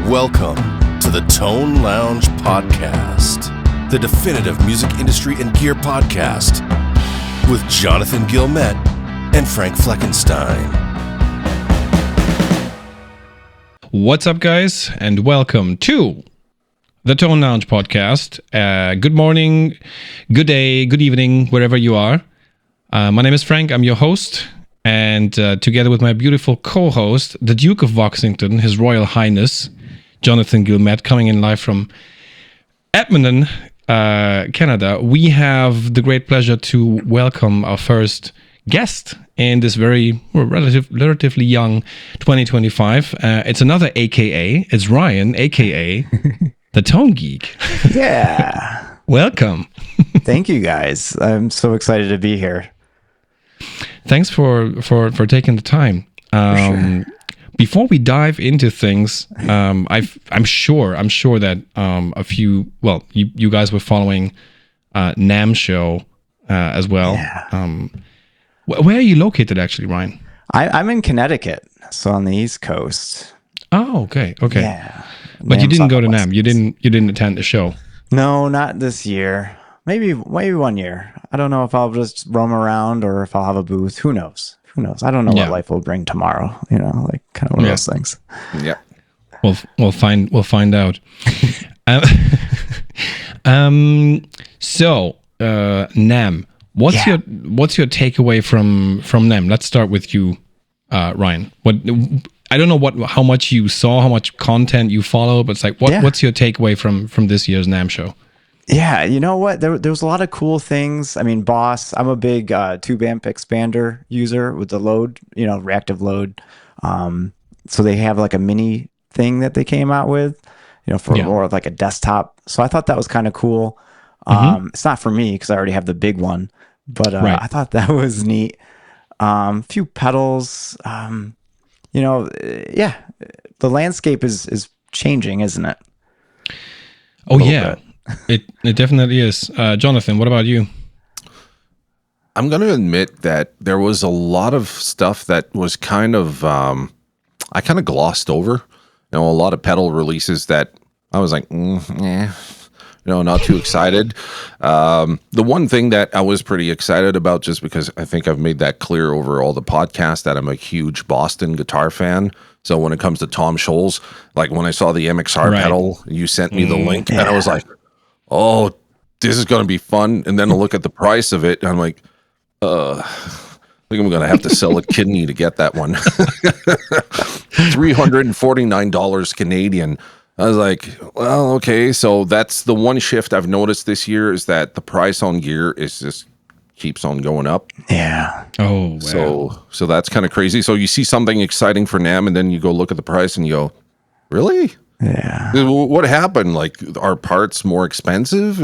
Welcome to the Tone Lounge Podcast, the definitive music industry and gear podcast with Jonathan Gilmet and Frank Fleckenstein. What's up, guys, and welcome to the Tone Lounge Podcast. Good morning, good day, good evening, wherever you are. My name is Frank. I'm your host, and together with my beautiful co-host, the Duke of Voxington, His Royal Highness, Jonathan Gilmet, coming in live from Edmonton, Canada, we have the great pleasure to welcome our first guest in this very relatively young 2025. It's another AKA. It's Ryan, AKA the Tone Geek. Yeah. Welcome. Thank you, guys. I'm so excited to be here. Thanks for taking the time. Sure. Before we dive into things, I'm sure that a few, well, you guys were following NAMM show as well. Yeah. Where are you located, actually, Ryan? I'm in Connecticut, so on the East Coast. Oh, okay. Yeah. But you NAMM's didn't on go the to West NAMM. You didn't attend the show. No, not this year. Maybe 1 year. I don't know if I'll just roam around or if I'll have a booth. Who knows? I don't know what life will bring tomorrow. You know, like kind of one of those things. Yeah. We'll find out. So NAMM. What's your takeaway from NAMM? Let's start with you, Ryan. I don't know how much you saw, how much content you follow, but it's like what's your takeaway from this year's NAMM show? Yeah, you know what? There was a lot of cool things. I mean, Boss, I'm a big tube amp expander user with the load, reactive load. So they have like a mini thing that they came out with, for more of like a desktop. So I thought that was kind of cool. It's not for me because I already have the big one, but I thought that was neat. Few pedals, the landscape is changing, isn't it? Oh yeah. It definitely is. Jonathan, what about you? I'm going to admit that there was a lot of stuff that was kind of, I kind of glossed over. A lot of pedal releases that I was like, not too excited. The one thing that I was pretty excited about, just because I think I've made that clear over all the podcasts, that I'm a huge Boston guitar fan. So when it comes to Tom Scholz, like when I saw the MXR pedal, you sent me the link, and I was like, oh, this is going to be fun. And then I look at the price of it, and I'm like, I think I'm going to have to sell a kidney to get that one. $349 Canadian. I was like, well, okay. So that's the one shift I've noticed this year, is that the price on gear is just keeps on going up. Yeah. Oh, wow. So that's kind of crazy. So you see something exciting for NAMM, and then you go look at the price and you go, really? Yeah. What happened? Like, are parts more expensive?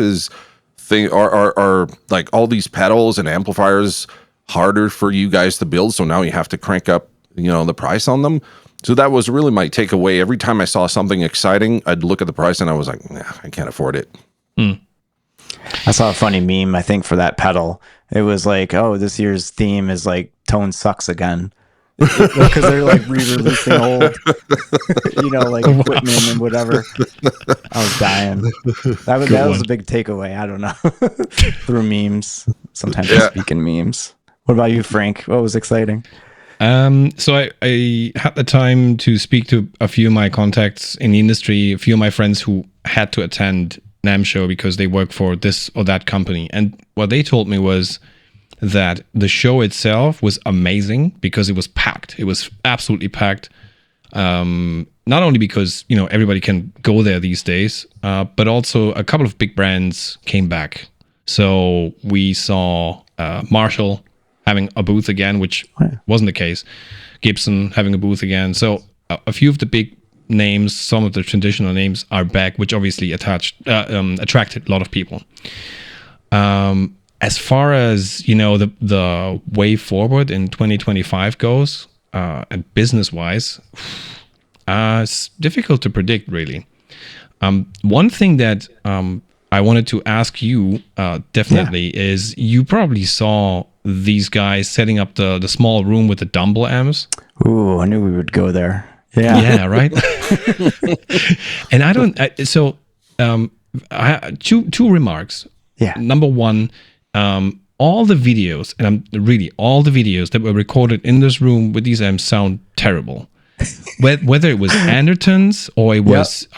Are like all these pedals and amplifiers harder for you guys to build? So now you have to crank up, the price on them. So that was really my takeaway. Every time I saw something exciting, I'd look at the price and I was like, nah, I can't afford it. I saw a funny meme, I think, for that pedal. It was like, oh, this year's theme is like Tone sucks again. Because they're like re-releasing old, like equipment and whatever. I was dying. That was a big takeaway. I don't know. Through memes. Sometimes I speak in memes. What about you, Frank? What was exciting? So I had the time to speak to a few of my contacts in the industry, a few of my friends who had to attend NAMM show because they work for this or that company. And what they told me was that the show itself was amazing because it was packed. It was absolutely packed. Not only because, everybody can go there these days, but also a couple of big brands came back. So we saw Marshall having a booth again, which wasn't the case. Gibson having a booth again. So a few of the big names, some of the traditional names are back, which obviously attracted a lot of people. As far as, the way forward in 2025 goes, and business-wise, it's difficult to predict, really. One thing that I wanted to ask you definitely is you probably saw these guys setting up the small room with the Dumble amps. Ooh, I knew we would go there. Yeah, right. And I don't. Two remarks. Yeah. Number one, all the videos, and all the videos that were recorded in this room with these amps sound terrible. Whether it was Andertons or it was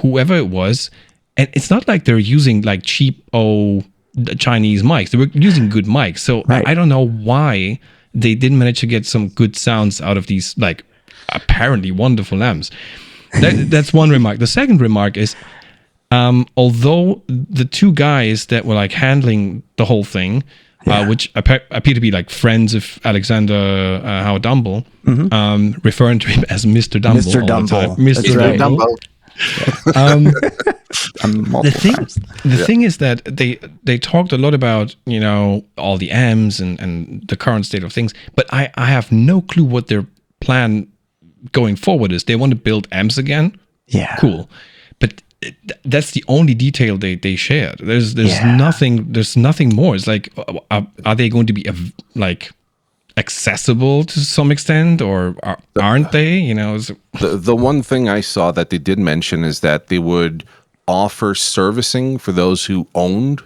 whoever it was, and it's not like they're using like cheap Chinese mics. They were using good mics. So Right. I don't know why they didn't manage to get some good sounds out of these like apparently wonderful amps. That's one remark. The second remark is, although the two guys that were like handling the whole thing, which appear to be like friends of Alexander Howard Dumble, referring to him as Mr. Dumble. Mr. all the time. Dumble. That's right. Dumble. The thing is that they talked a lot about, you know, all the amps and the current state of things, but I have no clue what their plan going forward is. They want to build amps again. Yeah. Cool. But that's the only detail they shared. There's nothing more. It's like, are they going to be like accessible to some extent, or aren't they? You know, the one thing I saw that they did mention is that they would offer servicing for those who owned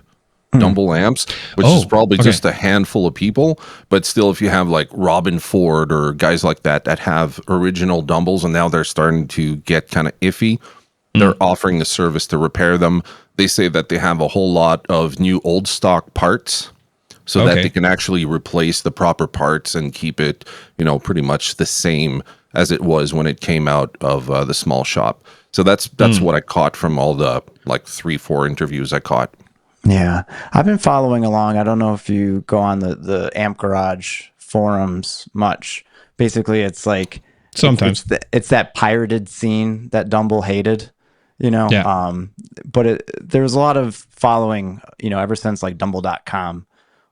Dumble amps, which is probably just a handful of people. But still, if you have like Robin Ford or guys like that have original Dumbles, and now they're starting to get kind of iffy, they're offering the service to repair them. They say that they have a whole lot of new old stock parts, so that they can actually replace the proper parts and keep it, you know, pretty much the same as it was when it came out of the small shop. So that's what I caught from all the like 3-4 interviews I caught. Yeah. I've been following along. I don't know if you go on the Amp Garage forums much. Basically, it's like sometimes it's that pirated scene that Dumble hated, you know. Yeah. But there was a lot of following, you know, ever since like Dumble.com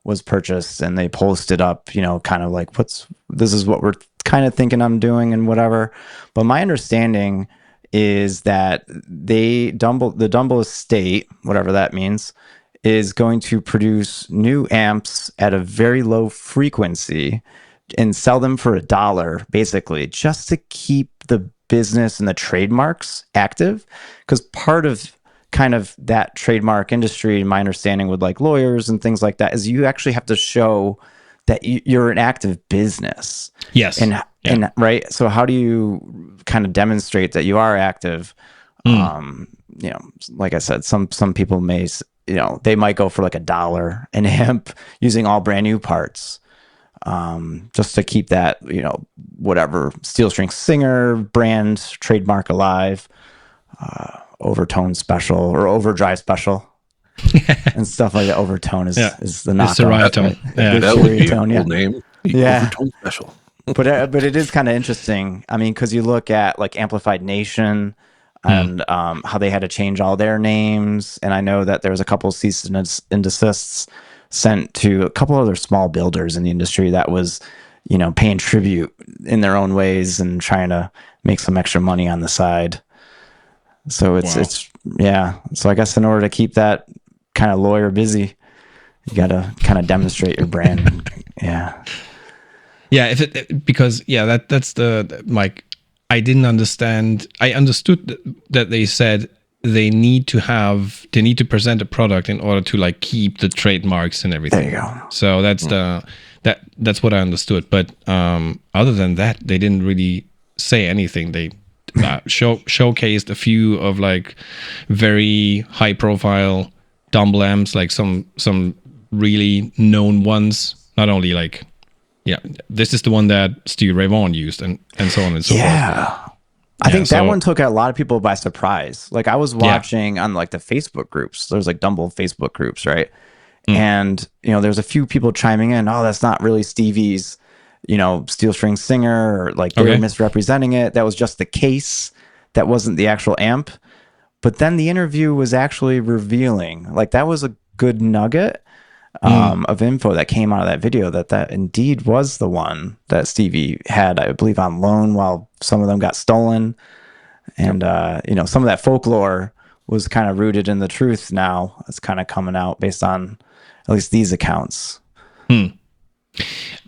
was purchased, and they posted up, you know, kind of like this is what we're kind of thinking I'm doing and whatever. But my understanding is that the Dumble estate, whatever that means, is going to produce new amps at a very low frequency and sell them for $1, basically, just to keep the business and the trademarks active. Because part of kind of that trademark industry, my understanding with like lawyers and things like that, is you actually have to show that you're an active business. Yes. And right. So how do you kind of demonstrate that you are active? You know, like I said, some people may, you know, they might go for like $1 an amp using all brand new parts, just to keep that, you know, whatever Steel String Singer brand trademark alive, Overtone Special or Overdrive Special and stuff like that. Overtone is the knockoff. It's the Riotone. Right? Yeah. That would be a cool name. Yeah. Overtone Special. But it is kind of interesting. I mean, because you look at like Amplified Nation and how they had to change all their names, and I know that there was a couple of cease and desists sent to a couple other small builders in the industry that was, you know, paying tribute in their own ways and trying to make some extra money on the side. So it's So I guess in order to keep that kind of lawyer busy, you got to kind of demonstrate your brand. Yeah. Yeah, that's the Mike. I didn't understand. I understood that they said they need to present a product in order to like keep the trademarks and everything. There you go. So that's that's what I understood. But other than that, they didn't really say anything. They showcased a few of like very high profile Dumble amps, like some really known ones. Not only like, yeah, this is the one that Stevie Ray Vaughan used, and so on and so forth. I think that one took a lot of people by surprise. Like I was watching on like the Facebook groups. There's like Dumble Facebook groups, right? And you know, there's a few people chiming in. Oh, that's not really Stevie's, you know, Steel String Singer, or like they were misrepresenting it. That was just the case. That wasn't the actual amp. But then the interview was actually revealing. Like that was a good nugget of info that came out of that video, that indeed was the one that Stevie had, I believe, on loan while some of them got stolen. And, you know, some of that folklore was kind of rooted in the truth now. It's kind of coming out based on at least these accounts.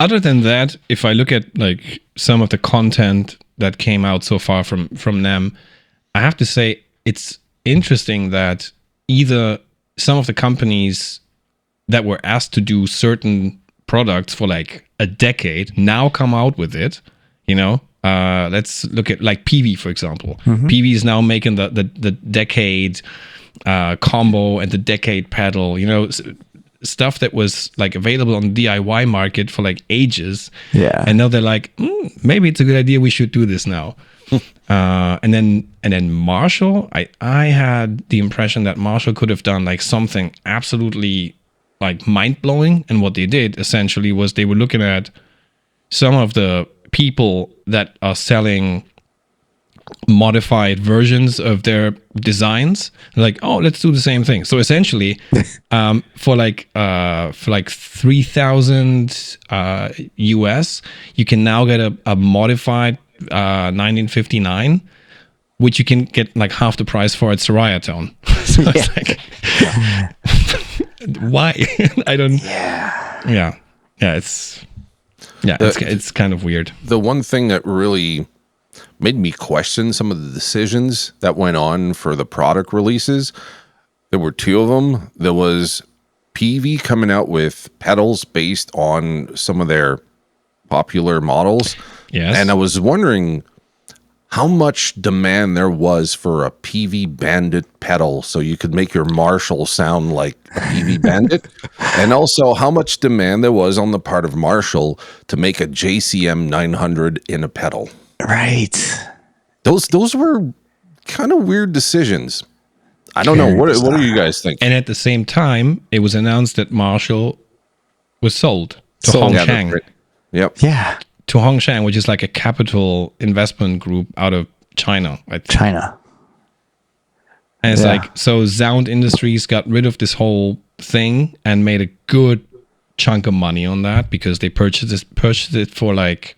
Other than that, if I look at like some of the content that came out so far from NAMM, I have to say it's interesting that either some of the companies that were asked to do certain products for like a decade now come out with it. Let's look at like PV, for example. PV is now making the decade combo and the decade pedal, stuff that was like available on the DIY market for like ages. Yeah. And now they're like, maybe it's a good idea. We should do this now. And then Marshall, I had the impression that Marshall could have done like something absolutely like mind blowing. And what they did essentially was they were looking at some of the people that are selling modified versions of their designs, like, oh, let's do the same thing. So essentially, for like 3,000 US, you can now get a modified 1959, which you can get like half the price for at Soraya Tone. So it's like, why? I don't. Yeah. It's kind of weird. The one thing that really made me question some of the decisions that went on for the product releases, there were two of them. There was PV coming out with pedals based on some of their popular models. Yes. And I was wondering how much demand there was for a PV Bandit pedal so you could make your Marshall sound like a PV Bandit. And also how much demand there was on the part of Marshall to make a JCM 900 in a pedal. Right. Those were kind of weird decisions. I don't know. What do you guys think? And at the same time, it was announced that Marshall was sold to Hongshan. Yep. Yeah. To Hongshan, which is like a capital investment group out of China, I think. China. And it's like, so Sound Industries got rid of this whole thing and made a good chunk of money on that because they purchased it for like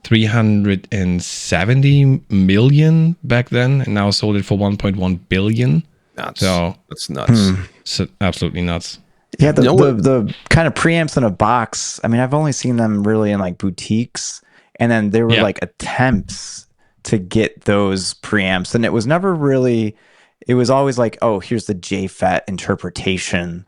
370 million back then, and now sold it for 1.1 billion. That's nuts. So absolutely nuts. Yeah, the kind of preamps in a box. I mean, I've only seen them really in like boutiques, and then there were like attempts to get those preamps, and it was never really. It was always like, oh, here's the JFET interpretation,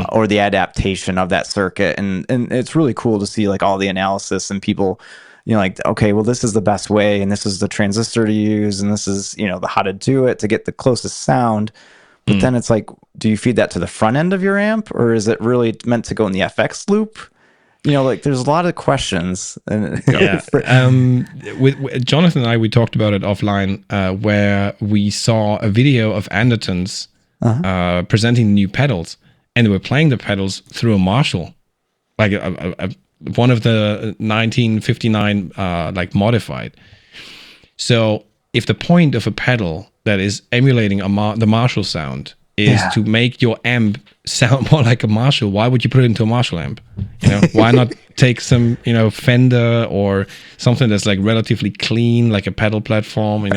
or the adaptation of that circuit, and it's really cool to see like all the analysis and people, like, okay, well, this is the best way, and this is the transistor to use, and this is the how to do it to get the closest sound. But then it's like, do you feed that to the front end of your amp, or is it really meant to go in the FX loop? Like there's a lot of questions. With Jonathan and I, we talked about it offline, where we saw a video of Andertons presenting the new pedals, and they were playing the pedals through a Marshall, like one of the 1959 like modified. So if the point of a pedal that is emulating the Marshall sound is to make your amp sound more like a Marshall, why would you put it into a Marshall amp? Why not take some, Fender or something that's like relatively clean, like a pedal platform,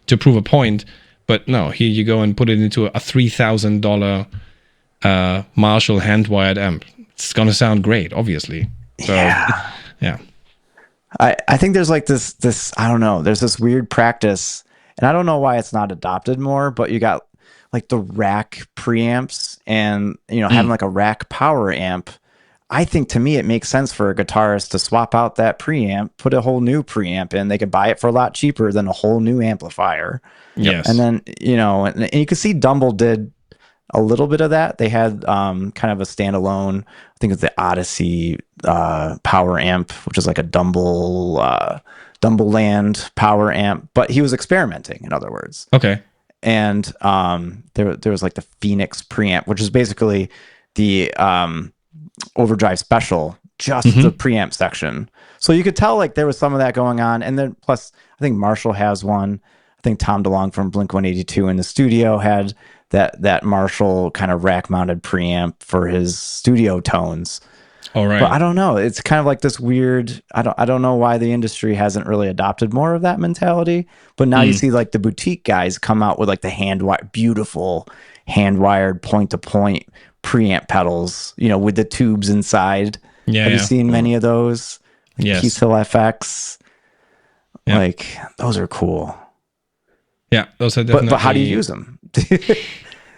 to prove a point. But no, here you go and put it into a $3,000 Marshall hand-wired amp. It's gonna sound great, obviously. So, yeah. I think there's like this I don't know, there's this weird practice, and I don't know why it's not adopted more, but you got like the rack preamps and having like a rack power amp. I think to me it makes sense for a guitarist to swap out that preamp, put a whole new preamp in. They could buy it for a lot cheaper than a whole new amplifier. Yes. And then and you can see Dumble did a little bit of that. They had kind of a standalone, I think it's the Odyssey power amp, which is like a Dumble Land power amp, but he was experimenting, in other words. Okay. And there was like the Phoenix preamp, which is basically the overdrive special, just the preamp section. So you could tell like there was some of that going on. And then plus, I think Marshall has one. I think Tom DeLonge from Blink-182 in the studio had that Marshall kind of rack-mounted preamp for his studio tones. All right. But I don't know. It's kind of like this weird. I don't know why the industry hasn't really adopted more of that mentality. But now you see like the boutique guys come out with like the beautiful hand-wired point-to-point preamp pedals, with the tubes inside. Yeah. Have you seen many of those? Yes. Keys Hill FX. Yeah. Like those are cool. Yeah, those are definitely. But how do you use them?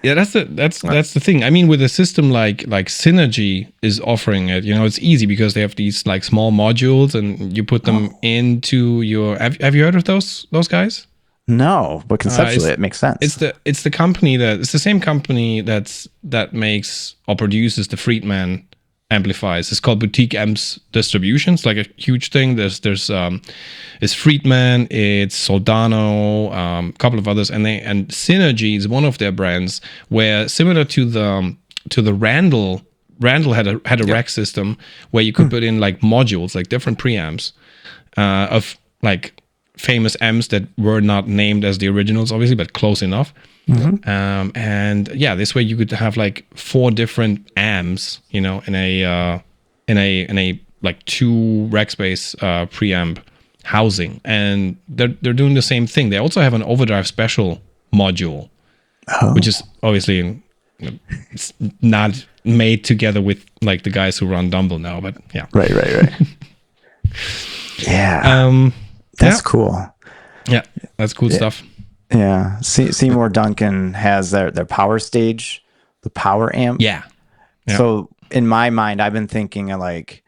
Yeah, that's the thing. I mean, with a system like Synergy is offering it, it's easy because they have these like small modules and you put them into your. Have you heard of those guys? No, but conceptually it makes sense. It's the company it's the same company that makes or produces the Friedman amplifiers. It's called Boutique Amps Distributions, like a huge thing. There's it's Friedman, it's Soldano, a couple of others, and Synergy is one of their brands where, similar to the Randall had a rack system where you could put in like modules, like different preamps of like famous amps that were not named as the originals, obviously, but close enough. And yeah, this way you could have like 4 different amps, in a like 2 rack space preamp housing, and they're doing the same thing. They also have an overdrive special module, which is obviously it's not made together with like the guys who run Dumble now, but yeah. Right. Yeah. That's cool. Yeah, that's cool stuff. Yeah. Seymour Duncan has their power stage, the power amp. Yeah. So in my mind, I've been thinking of like,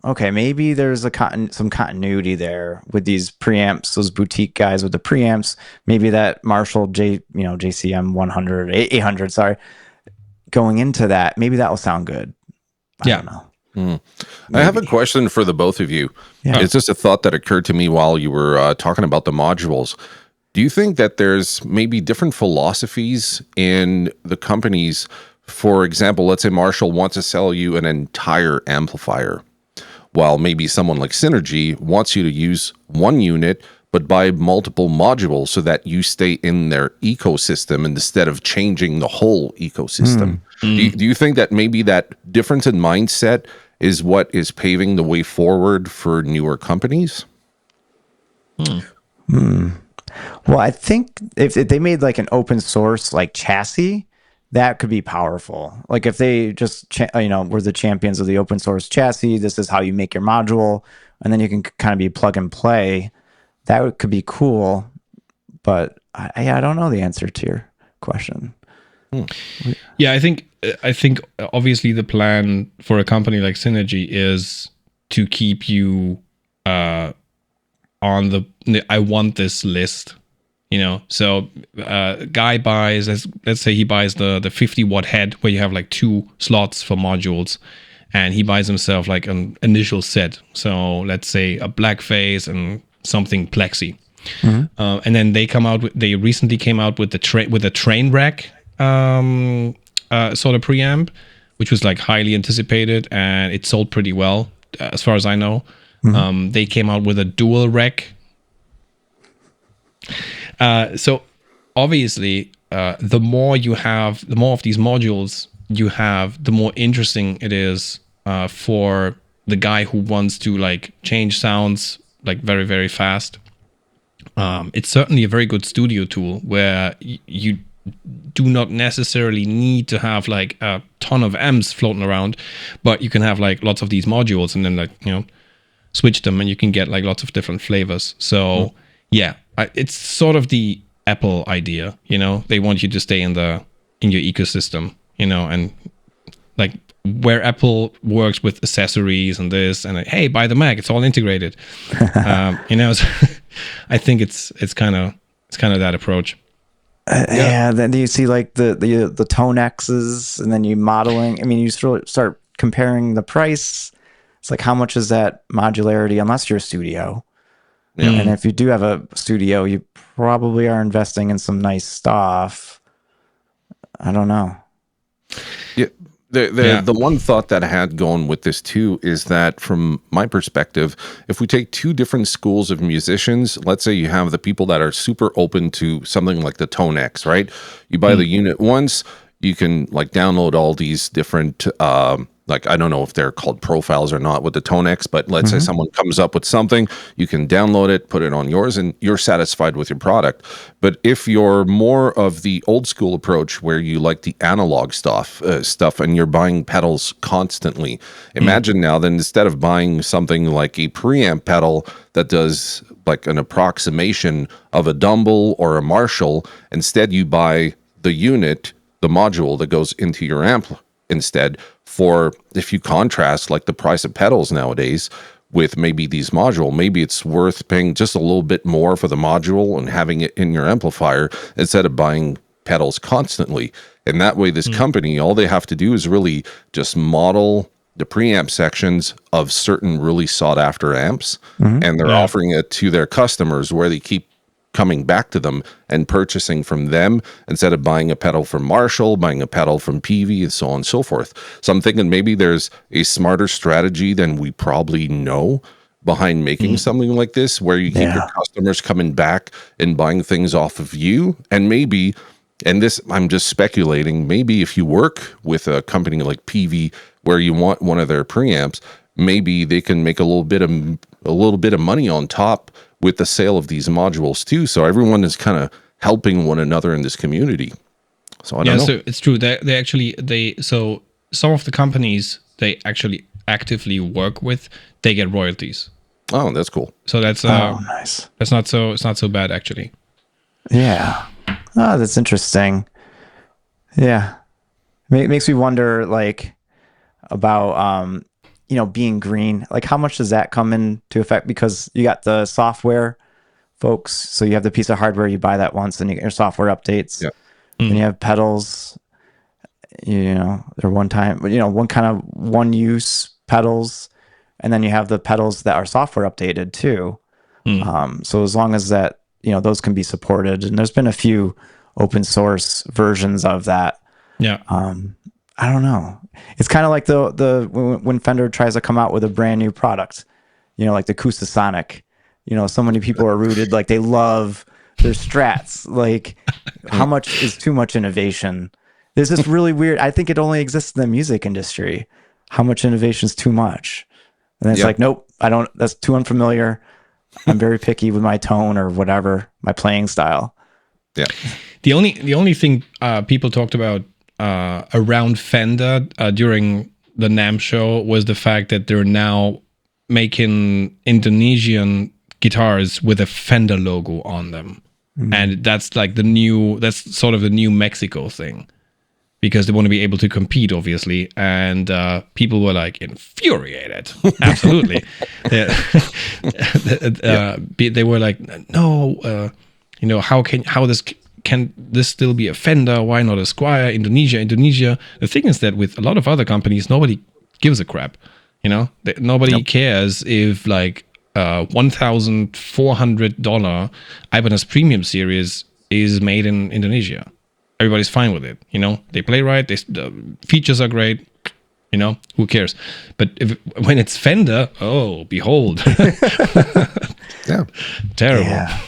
okay, maybe there's some continuity there with these preamps, those boutique guys with the preamps. Maybe that Marshall JCM 100, 800, sorry, going into that, maybe that will sound good. I don't know. I have a question for the both of you. Yeah. It's just a thought that occurred to me while you were talking about the modules. Do you think that there's maybe different philosophies in the companies? For example, let's say Marshall wants to sell you an entire amplifier, while maybe someone like Synergy wants you to use one unit but buy multiple modules so that you stay in their ecosystem instead of changing the whole ecosystem. Do you think that maybe that difference in mindset is what is paving the way forward for newer companies? Well, I think if they made like an open source like chassis, that could be powerful. Like if they just were the champions of the open source chassis, this is how you make your module, and then you can kind of be plug and play. That could be cool, but I don't know the answer to your question. Yeah, I think obviously the plan for a company like Synergy is to keep you on the I want this list. So guy buys, let's say he buys the 50 watt head where you have like 2 slots for modules, and he buys himself like an initial set. So let's say a black phase and something plexi. And then they recently came out with the train rack sort of preamp, which was like highly anticipated, and it sold pretty well as far as I know. They came out with a dual rack. So obviously, the more of these modules you have, the more interesting it is for the guy who wants to like change sounds like very, very fast. It's certainly a very good studio tool where you do not necessarily need to have like a ton of amps floating around, but you can have like lots of these modules and then like switch them, and you can get like lots of different flavors. So yeah, it's sort of the Apple idea, they want you to stay in your ecosystem, and like where Apple works with accessories and this, and like, hey, buy the Mac, it's all integrated. So I think it's kind of that approach. Yeah. Then you see like the tone X's, and then you modeling. I mean, you start comparing the price. It's like, how much is that modularity? Unless you're a studio. Yeah. And if you do have a studio, you probably are investing in some nice stuff. I don't know. Yeah. The one thought that I had going with this too is that, from my perspective, if we take 2 different schools of musicians, let's say you have the people that are super open to something like the Tone X, right? You buy the unit once, you can like download all these different like, I don't know if they're called profiles or not with the Tonex, but let's say someone comes up with something, you can download it, put it on yours, and you're satisfied with your product. But if you're more of the old school approach where you like the analog stuff, and you're buying pedals constantly, imagine now that instead of buying something like a preamp pedal that does like an approximation of a Dumble or a Marshall, instead you buy the unit, the module that goes into your amp instead. For if you contrast like the price of pedals nowadays with maybe these module, maybe it's worth paying just a little bit more for the module and having it in your amplifier instead of buying pedals constantly. And that way, this company, all they have to do is really just model the preamp sections of certain really sought after amps, and they're offering it to their customers where they keep coming back to them and purchasing from them instead of buying a pedal from Marshall, buying a pedal from PV, and so on and so forth. So I'm thinking maybe there's a smarter strategy than we probably know behind making something like this, where you keep your customers coming back and buying things off of you. And maybe, and this, I'm just speculating, maybe if you work with a company like PV where you want one of their preamps, maybe they can make a little bit of money on top with the sale of these modules too. So everyone is kind of helping one another in this community. So I don't know. So it's true. So some of the companies they actually actively work with, they get royalties. Oh, that's cool. So that's nice. It's not so bad actually. Yeah. Oh, that's interesting. Yeah. It makes me wonder like about being green, like how much does that come into effect? Because you got the software folks, so you have the piece of hardware, you buy that once and you get your software updates. Yeah. And you have pedals, they're one time, one kind of one use pedals. And then you have the pedals that are software updated too. So as long as that, those can be supported, and there's been a few open source versions of that. Yeah. I don't know. It's kind of like when Fender tries to come out with a brand new product, like the Acoustasonic. So many people are rooted, like they love their Strats. Like, how much is too much innovation? There's this really weird. I think it only exists in the music industry. How much innovation is too much? And it's like, nope, I don't. That's too unfamiliar. I'm very picky with my tone or whatever, my playing style. Yeah. The only thing people talked about around Fender during the NAMM show was the fact that they're now making Indonesian guitars with a Fender logo on them. And that's like that's sort of the new Mexico thing, because they want to be able to compete, obviously. And people were like infuriated. Absolutely. They were like, no, can this still be a Fender? Why not a Squier? Indonesia. The thing is that with a lot of other companies, nobody gives a crap. Nobody cares if like $1,400 Ibanez Premium Series is made in Indonesia. Everybody's fine with it. They play right. The features are great. Who cares? But when it's Fender, oh, behold. Yeah. Terrible. Yeah.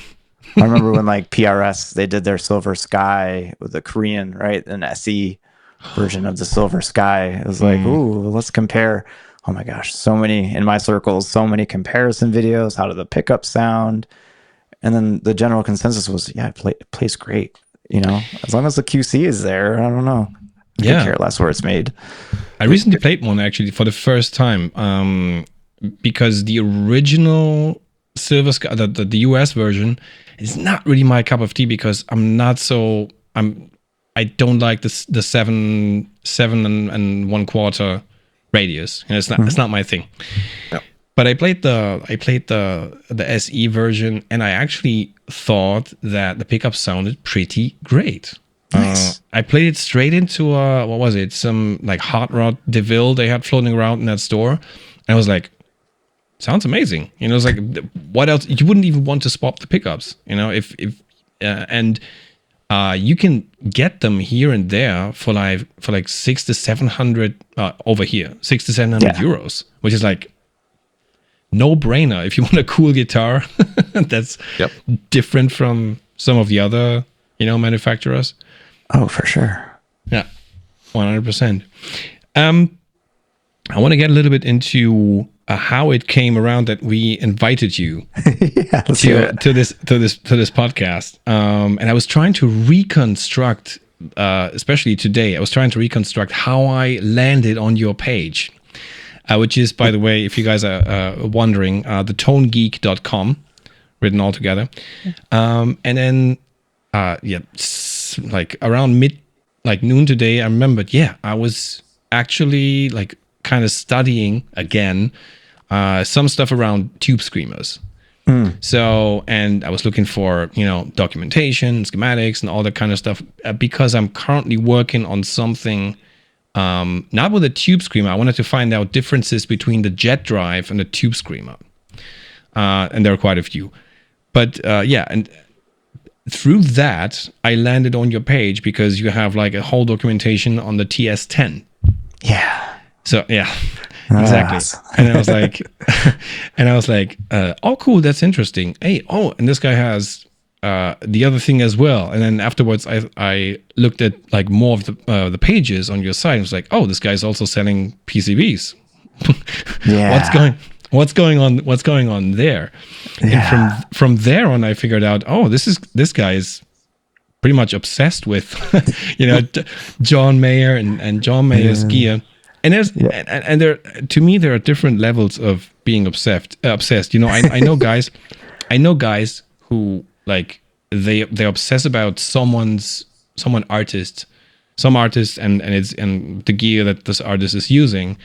I remember when like PRS, they did their Silver Sky with the Korean, right? An SE version of the Silver Sky. It was like, ooh, let's compare. Oh my gosh, so many in my circles, so many comparison videos. How did the pickup sound? And then the general consensus was, yeah, it plays great. As long as the QC is there, I don't know. I could care less where it's made. I recently played one actually for the first time because the original Silver Sky, the US version, is not really my cup of tea, because I don't like the 7 1/4 radius. It's not my thing. No. But I played the SE version, and I actually thought that the pickup sounded pretty great. Nice. I played it straight into what was it? Some like Hot Rod DeVille they had floating around in that store, and I was like, sounds amazing. It's like, what else? You wouldn't even want to swap the pickups. If you can get them here and there for like 600 to 700 over here, 600 to 700 euros, which is like no brainer if you want a cool guitar that's different from some of the other manufacturers. Oh, for sure. Yeah, 100%. I want to get a little bit into how it came around that we invited you Yeah, let's hear it. to this podcast. And I was trying to reconstruct, especially today, I was trying to reconstruct how I landed on your page, which is, by the way, if you guys are wondering, thetonegeek.com, written all together. And then, like around noon today, I remembered, I was actually like kind of studying again some stuff around tube screamers. So, and I was looking for, documentation, schematics, and all that kind of stuff because I'm currently working on something, not with a tube screamer. I wanted to find out differences between the jet drive and the tube screamer. And there are quite a few. But and through that, I landed on your page because you have like a whole documentation on the TS10. Yeah. So, yeah. Exactly. And I was like, oh, cool, that's interesting. Hey, and this guy has the other thing as well. And then afterwards, I looked at like more of the pages on your site. And was like, oh, this guy's also selling PCBs. Yeah. What's going on there? Yeah. And from there on, I figured out, oh, this guy is pretty much obsessed with, John Mayer and John Mayer's gear. And and there, to me, there are different levels of being obsessed. I know guys who like they obsess about some artist, and the gear that this artist is using,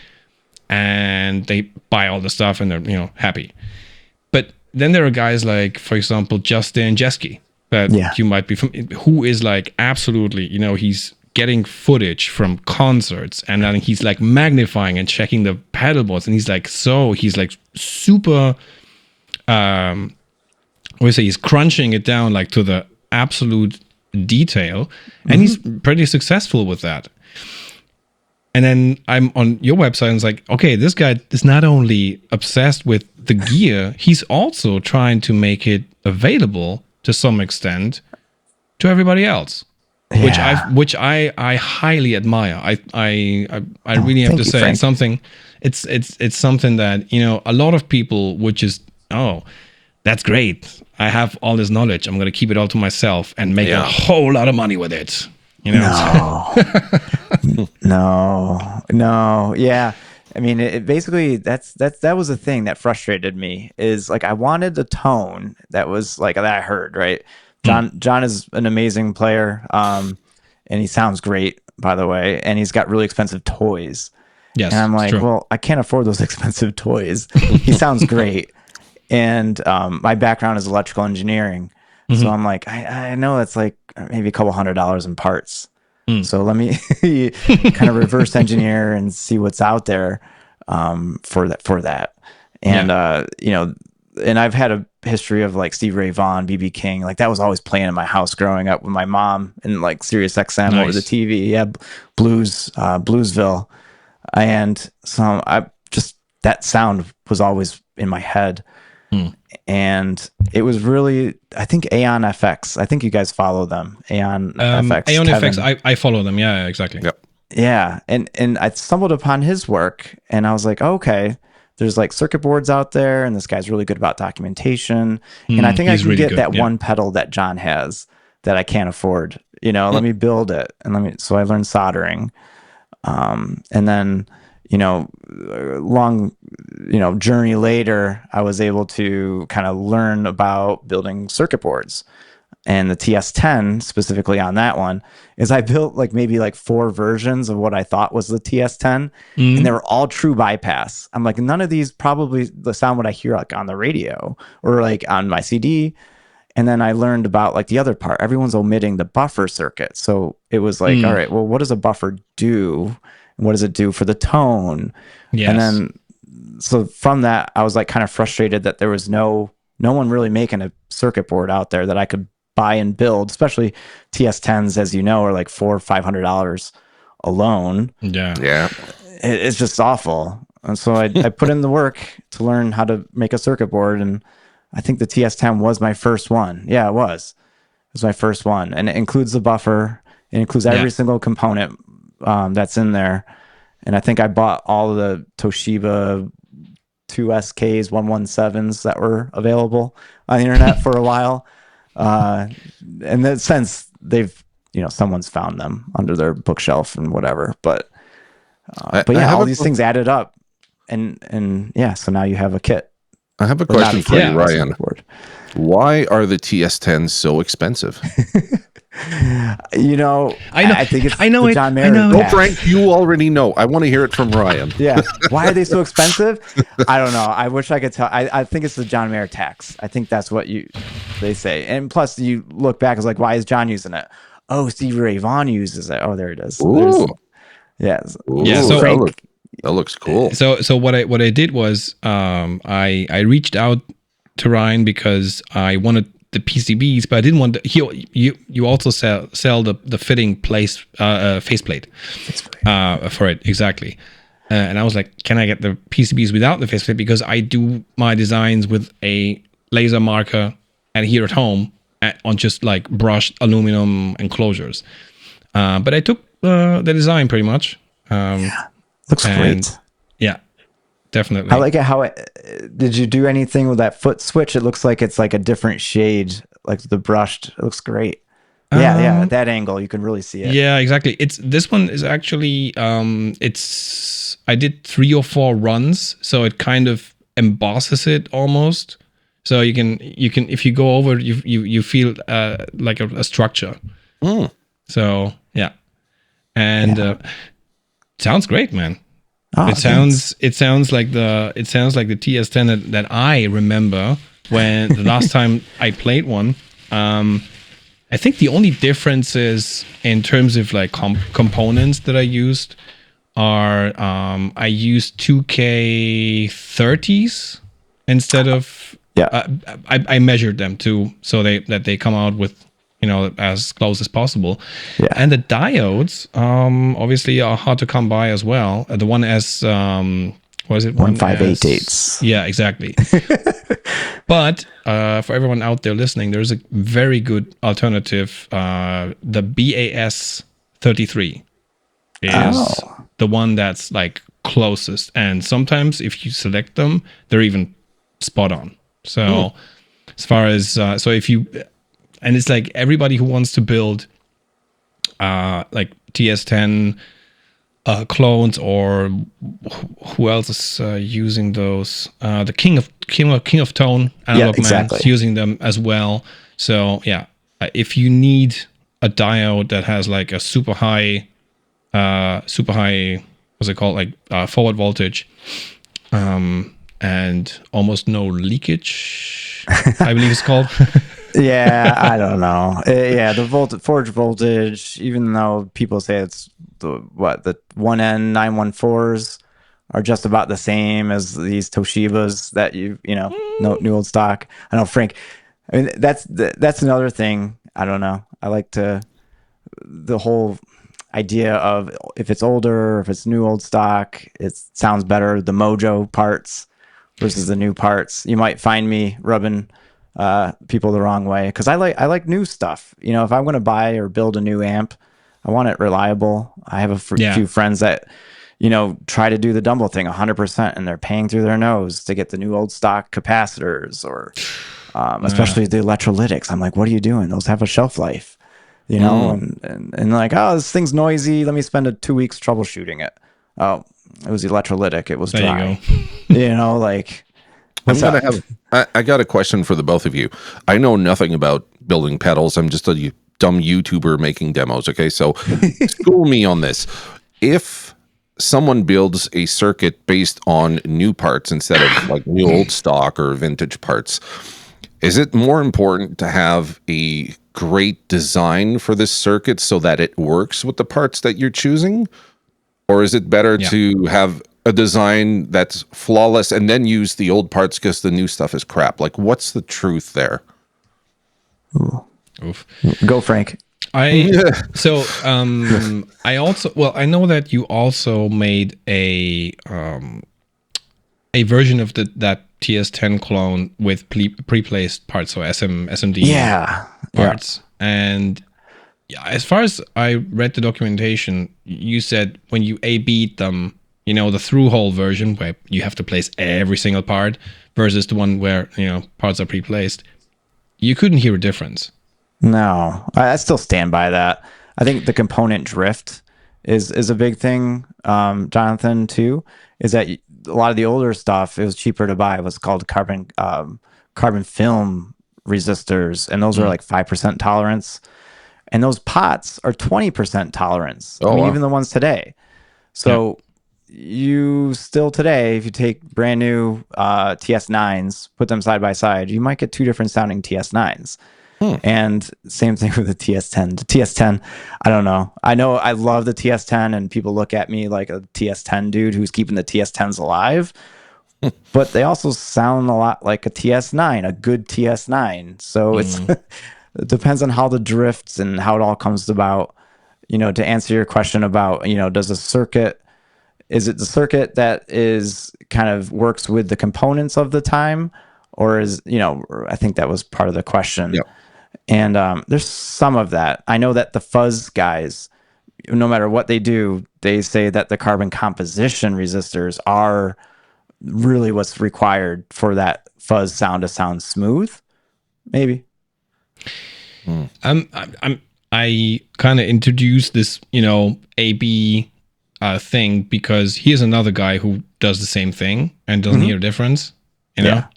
and they buy all the stuff and they're happy. But then there are guys like, for example, Justin Jeske, that you might be from, who is like absolutely, he's getting footage from concerts and then he's like magnifying and checking the pedal boards, and he's like super he's crunching it down like to the absolute detail, and he's pretty successful with that. And then I'm on your website and it's like, okay, this guy is not only obsessed with the gear, he's also trying to make it available to some extent to everybody else. Yeah. Which I highly admire. I really have to say, Frank. it's something that a lot of people would just, oh, that's great. I have all this knowledge. I'm gonna keep it all to myself and make a whole lot of money with it. No. Yeah. I mean, it basically that was the thing that frustrated me, is like I wanted the tone that was like that I heard, right? John is an amazing player, and he sounds great, by the way, and he's got really expensive toys. Yes, and I'm like, well, I can't afford those expensive toys. He sounds great, and my background is electrical engineering, so I'm like, I know it's like maybe a couple $100 in parts. So let me kind of reverse engineer and see what's out there for that. And and I've had a history of like Stevie Ray Vaughan, B.B. King, like that was always playing in my house growing up with my mom, and like Sirius XM over the TV. Yeah, Bluesville, and so that sound was always in my head. And it was really, I think Aeon FX. I think you guys follow them. Aeon FX. Aeon Kevin. FX. I follow them. Yeah, exactly. Yep. Yeah, and I stumbled upon his work, and I was like, okay, there's like circuit boards out there, and this guy's really good about documentation. And I think I can really get good, that one pedal that John has that I can't afford. Let me build it, and so I learned soldering, and then long journey later, I was able to kind of learn about building circuit boards. And the TS10 specifically on that one is I built maybe 4 versions of what I thought was the TS10, and they were all true bypass. I'm like, none of these probably the sound what I hear on the radio or on my CD. And then I learned about the other part. Everyone's omitting the buffer circuit. So it was all right, well, what does a buffer do? And what does it do for the tone? Yes. And then, so from that, I was kind of frustrated that there was no one really making a circuit board out there that I could buy and build, especially TS10s, as you know, are $400 or $500 alone. Yeah. It's just awful. And so I put in the work to learn how to make a circuit board, and I think the TS10 was my first one. Yeah, it was. It was my first one, and it includes the buffer. It includes every single component that's in there, and I think I bought all of the Toshiba 2SKs 117s that were available on the internet for a while. And then since they've, someone's found them under their bookshelf and whatever, but yeah, all these things added up, and yeah, so now you have a kit. I have a question for you, Ryan. Why are the TS10s so expensive? I think it's the John Mayer. No, Frank, you already know. I want to hear it from Ryan. Yeah. Why are they so expensive? I don't know. I wish I could tell. I think it's the John Mayer tax. I think that's what they say. And plus, you look back, it's like, why is John using it? Oh, Stevie Ray Vaughan uses it. Oh, there it is. Ooh. Yeah. So that looks cool. So what I did was I reached out to Ryan because I wanted the PCBs, but I didn't want you also sell the fitting faceplate for it, exactly. And I was like, can I get the PCBs without the faceplate, because I do my designs with a laser marker and here at home on just like brushed aluminum enclosures. But I took the design pretty much. Looks great. Yeah, definitely. I like it. Did you do anything with that foot switch? It looks like it's like a different shade, like the brushed. It looks great. Yeah, at that angle you can really see it. Yeah, exactly. This one is actually I did 3 or 4 runs, so it kind of embosses it almost. So you can if you go over, you feel like a structure. So yeah, and sounds great, man. Oh, it sounds like the TS10 that I remember when the last time I played one. I think the only differences in terms of like components that I used are I used 2K30s instead of I measured them too, so that they come out with as close as possible. Yeah. And the diodes obviously are hard to come by as well. The one as what is it? 1588s. Yeah, exactly. But for everyone out there listening, there's a very good alternative. The BAS 33 is the one that's like closest, and sometimes if you select them, they're even spot on. So as far as if you, and it's like everybody who wants to build like TS10 clones, or who else is using those? The King of Tone Analog Man is using them as well. So yeah, if you need a diode that has like a super high, what's it called, like forward voltage, and almost no leakage, I believe it's called. Yeah, I don't know. The forge voltage, even though people say it's the 1N 914s are just about the same as these Toshibas that new old stock. I know, Frank. I mean, that's another thing. I don't know. I like the whole idea of if it's older, if it's new old stock, it sounds better. The mojo parts versus the new parts. You might find me rubbing people the wrong way, because I like new stuff. If I'm going to buy or build a new amp, I want it reliable. I have a few friends that try to do the Dumble thing 100%, and they're paying through their nose to get the new old stock capacitors, or especially the electrolytics. I'm like, what are you doing? Those have a shelf life, and like, oh, this thing's noisy, let me spend 2 weeks troubleshooting it. Oh, it was electrolytic, it was dry. Like, I got a question for the both of you. I know nothing about building pedals. I'm just a dumb YouTuber making demos. Okay, so school me on this. If someone builds a circuit based on new parts instead of like new old stock or vintage parts, is it more important to have a great design for this circuit so that it works with the parts that you're choosing? Or is it better to have a design that's flawless and then use the old parts because the new stuff is crap? Like, what's the truth there? Oof. Go, Frank. I I know that you also made a version of that TS10 clone with pre-placed parts, so SMD parts. And as far as I read the documentation, you said when you A/B'd them, the through-hole version where you have to place every single part versus the one where, parts are pre-placed, you couldn't hear a difference. No, I still stand by that. I think the component drift is a big thing, Jonathan, too, is that a lot of the older stuff, it was cheaper to buy. It was called carbon film resistors, and those are like 5% tolerance. And those pots are 20% tolerance. Wow. Even the ones today. So you still today, if you take brand new TS9s, put them side by side, you might get two different sounding TS9s. And same thing with the TS10. The TS10, I don't know. I love the TS10, and people look at me like a TS10 dude who's keeping the TS10s alive. But they also sound a lot like a TS9, a good TS9. So it depends on how the drifts and how it all comes about. To answer your question about, is it the circuit that is kind of works with the components of the time, or I think that was part of the question. Yep. And there's some of that. I know that the fuzz guys, no matter what they do, they say that the carbon composition resistors are really what's required for that fuzz sound to sound smooth. Maybe. I kind of introduced this, AB thing because here's another guy who does the same thing and doesn't hear a difference.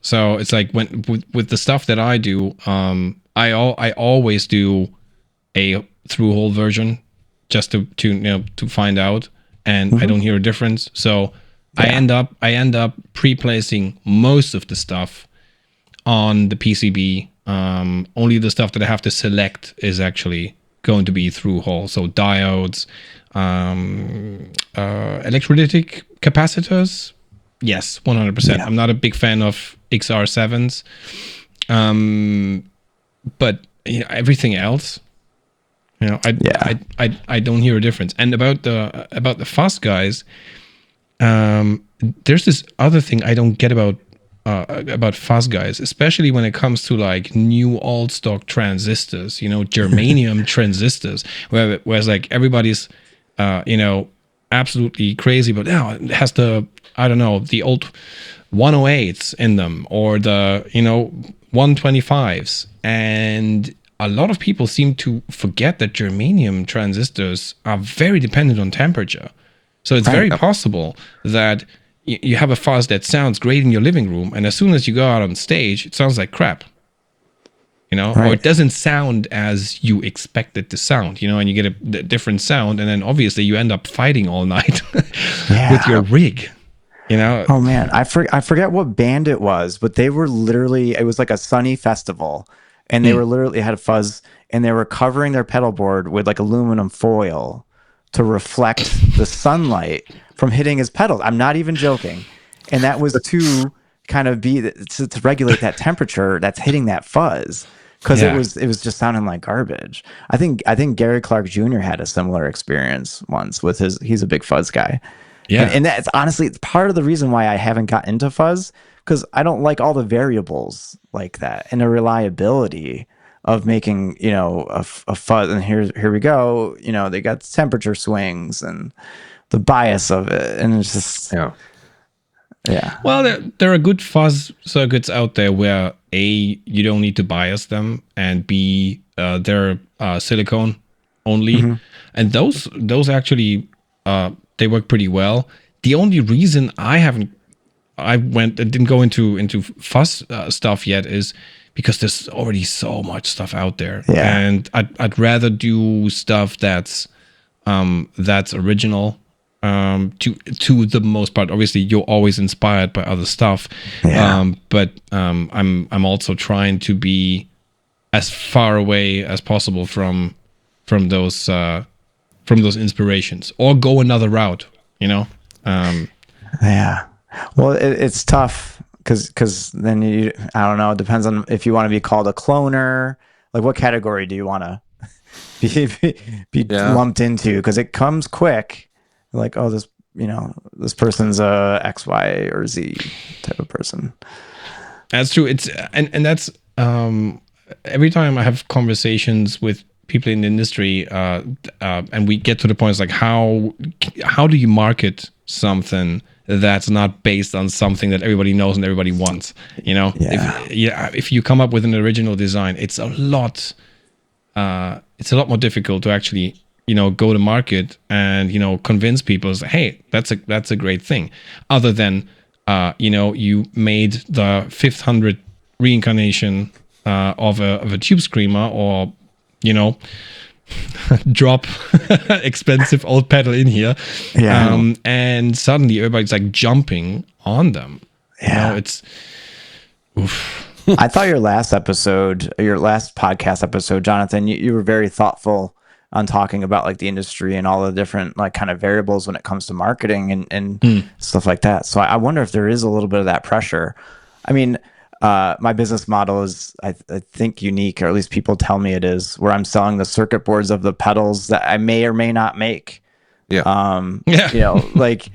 So it's like when with the stuff that I do, I always do a through-hole version just to find out, and I don't hear a difference. So I end up pre-placing most of the stuff on the PCB. Only the stuff that I have to select is actually going to be through-hole. So diodes, electrolytic capacitors. Yes, 100%. I'm not a big fan of XR7s. But everything else, I don't hear a difference. And about the fuzz guys, there's this other thing I don't get about fuzz guys, especially when it comes to like new old stock transistors, germanium transistors, whereas like everybody's absolutely crazy, but now it has the old 108s in them, or the 125s, and a lot of people seem to forget that germanium transistors are very dependent on temperature. So it's very possible that you have a fuzz that sounds great in your living room, and as soon as you go out on stage, it sounds like crap. Or it doesn't sound as you expect it to sound, and you get a different sound, and then obviously you end up fighting all night with your rig. Oh man, I forget what band it was, but they were literally, it was like a sunny festival, and they were literally had a fuzz, and they were covering their pedal board with like aluminum foil to reflect the sunlight from hitting his pedals. I'm not even joking. And that was to kind of to regulate that temperature that's hitting that fuzz, because it was just sounding like garbage. I think Gary Clark Jr. had a similar experience once with he's a big fuzz guy. Yeah. And that's honestly part of the reason why I haven't got into fuzz, because I don't like all the variables like that and the reliability of making, a fuzz. And here we go, they got temperature swings and the bias of it. And it's just, yeah. Well, there are good fuzz circuits out there where A, you don't need to bias them, and B, they're silicone only. And those actually, they work pretty well. The only reason I didn't go into fuzz stuff yet is because there's already so much stuff out there, and I'd rather do stuff that's original. To the most part, obviously you're always inspired by other stuff, but I'm also trying to be as far away as possible from those inspirations, or go another route, Well, it's tough because then I don't know, it depends on if you want to be called a cloner. Like, what category do you want to be lumped into? Because it comes quick. Like, oh, this person's a X, Y, or Z type of person. That's true. It's and that's every time I have conversations with people in the industry, and we get to the point, it's like, how do you market something that's not based on something that everybody knows and everybody wants. If you come up with an original design, it's a lot more difficult to actually go to market and convince people, say, hey, that's a great thing, other than you made the 500th reincarnation of a tube screamer, or drop expensive old pedal in here, and suddenly everybody's like jumping on them. It's oof. I thought your last podcast episode, Jonathan, you were very thoughtful on talking about like the industry and all the different like kind of variables when it comes to marketing and stuff like that. So I wonder if there is a little bit of that pressure. I mean, my business model is, I think, unique, or at least people tell me it is, where I'm selling the circuit boards of the pedals that I may or may not make. Yeah. Like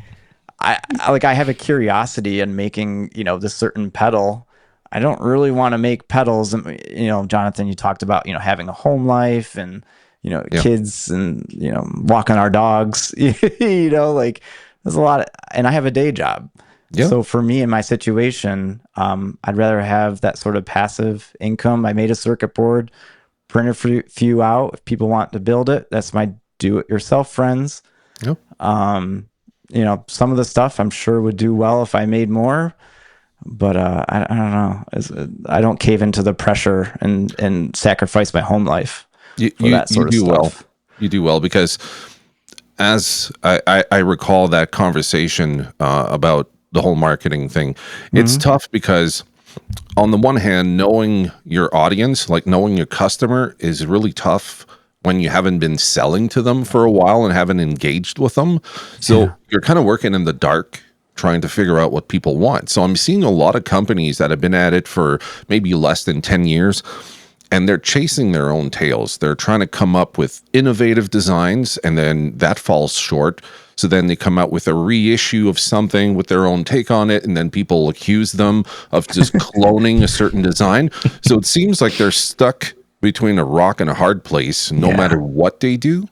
I have a curiosity in making, this certain pedal. I don't really want to make pedals. And, Jonathan, you talked about, having a home life and, kids and, walking our dogs, like there's a lot and I have a day job. Yeah. So for me in my situation, I'd rather have that sort of passive income. I made a circuit board, printed a few out. If people want to build it, that's my do-it-yourself friends. Yep. Some of the stuff I'm sure would do well if I made more, but I don't know. I don't cave into the pressure and sacrifice my home life for that sort of stuff. Well. You do well, because as I recall that conversation about the whole marketing thing, it's tough because on the one hand, knowing your audience, like knowing your customer, is really tough when you haven't been selling to them for a while and haven't engaged with them. So you're kind of working in the dark, trying to figure out what people want. So I'm seeing a lot of companies that have been at it for maybe less than 10 years, and they're chasing their own tails. They're trying to come up with innovative designs, and then that falls short. So then they come out with a reissue of something with their own take on it, and then people accuse them of just cloning a certain design. So it seems like they're stuck between a rock and a hard place, no matter what they do.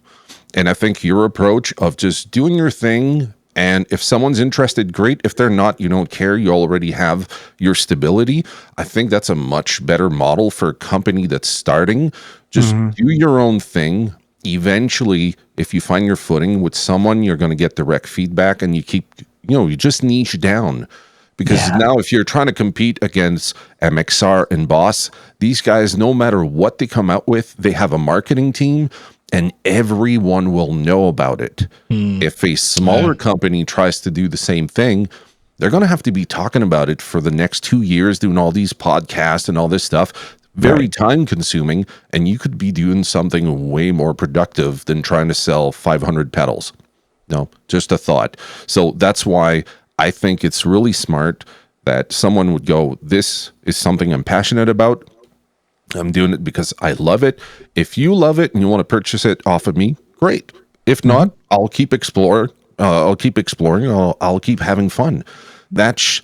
And I think your approach of just doing your thing, and if someone's interested, great. If they're not, you don't care. You already have your stability. I think that's a much better model for a company that's starting. Just do your own thing. Eventually, if you find your footing with someone, you're going to get direct feedback, and you keep, you just niche down. Because now if you're trying to compete against MXR and Boss, these guys, no matter what they come out with, they have a marketing team, and everyone will know about it. If a smaller company tries to do the same thing, they're going to have to be talking about it for the next 2 years, doing all these podcasts and all this stuff. Very time consuming, and you could be doing something way more productive than trying to sell 500 pedals. No, just a thought. So that's why I think it's really smart that someone would go, this is something I'm passionate about. I'm doing it because I love it. If you love it and you want to purchase it off of me, great. If not, I'll keep exploring. I'll keep having fun. That's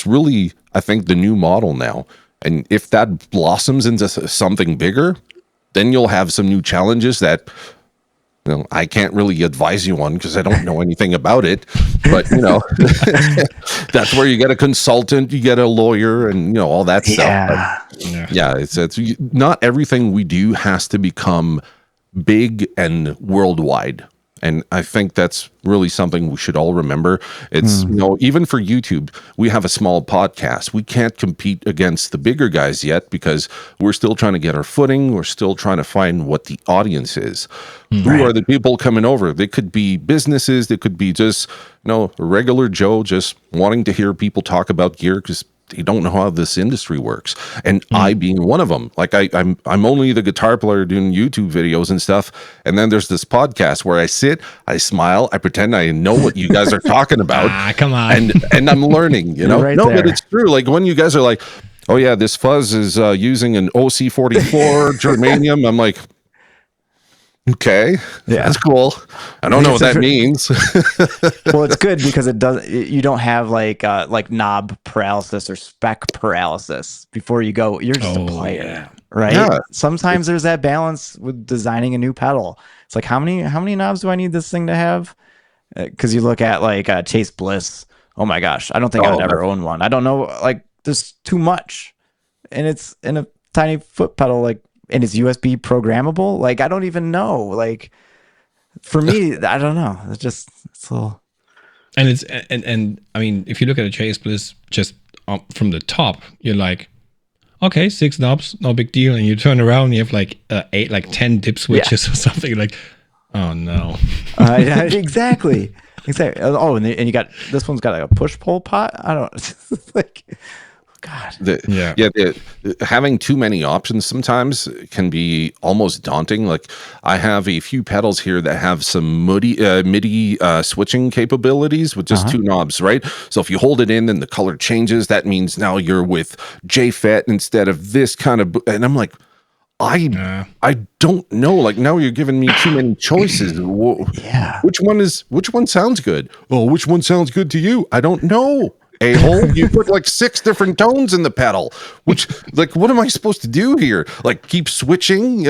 really, I think, the new model now. And if that blossoms into something bigger, then you'll have some new challenges that I can't really advise you on because I don't know anything about it. But, that's where you get a consultant, you get a lawyer, and, all that stuff. It's not everything we do has to become big and worldwide. And I think that's really something we should all remember. It's, even for YouTube, we have a small podcast. We can't compete against the bigger guys yet because we're still trying to get our footing. We're still trying to find what the audience is. Who are the people coming over? They could be businesses. They could be just, regular Joe just wanting to hear people talk about gear because they don't know how this industry works. And I being one of them. Like I'm only the guitar player doing YouTube videos and stuff. And then there's this podcast where I sit, I smile, I pretend I know what you guys are talking about. Come on. And I'm learning, Right no, there. but it's true. Like when you guys are like, oh yeah, this fuzz is using an OC44 germanium. I'm like, okay, that's cool. I don't know what that means. Well, it's good because you don't have like knob paralysis or spec paralysis before you go. You're just a player, right? Yeah. Sometimes there's that balance with designing a new pedal. It's like, how many knobs do I need this thing to have? Because you look at like Chase Bliss. Oh my gosh, I don't think I would ever own one. I don't know, like there's too much, and it's in a tiny foot pedal, like, and it's USB programmable. Like I don't even know. Like for me, I don't know. It's a little. And it's and I mean, if you look at a Chase Bliss just from the top, you're like, okay, 6 knobs, no big deal. And you turn around, you have like 10 dip switches or something. Like, oh no. Exactly. Oh, and you got this one's got like a push pull pot. I don't like. God. Having too many options sometimes can be almost daunting. Like I have a few pedals here that have some MIDI switching capabilities with just 2 knobs, right? So if you hold it in and the color changes, that means now you're with JFET instead of this kind of. And I'm like, I don't know. Like now you're giving me too many choices. Yeah. Which one sounds good? Oh, which one sounds good to you? I don't know. A-hole, you put like 6 different tones in the pedal, which like what am I supposed to do here? Like keep switching,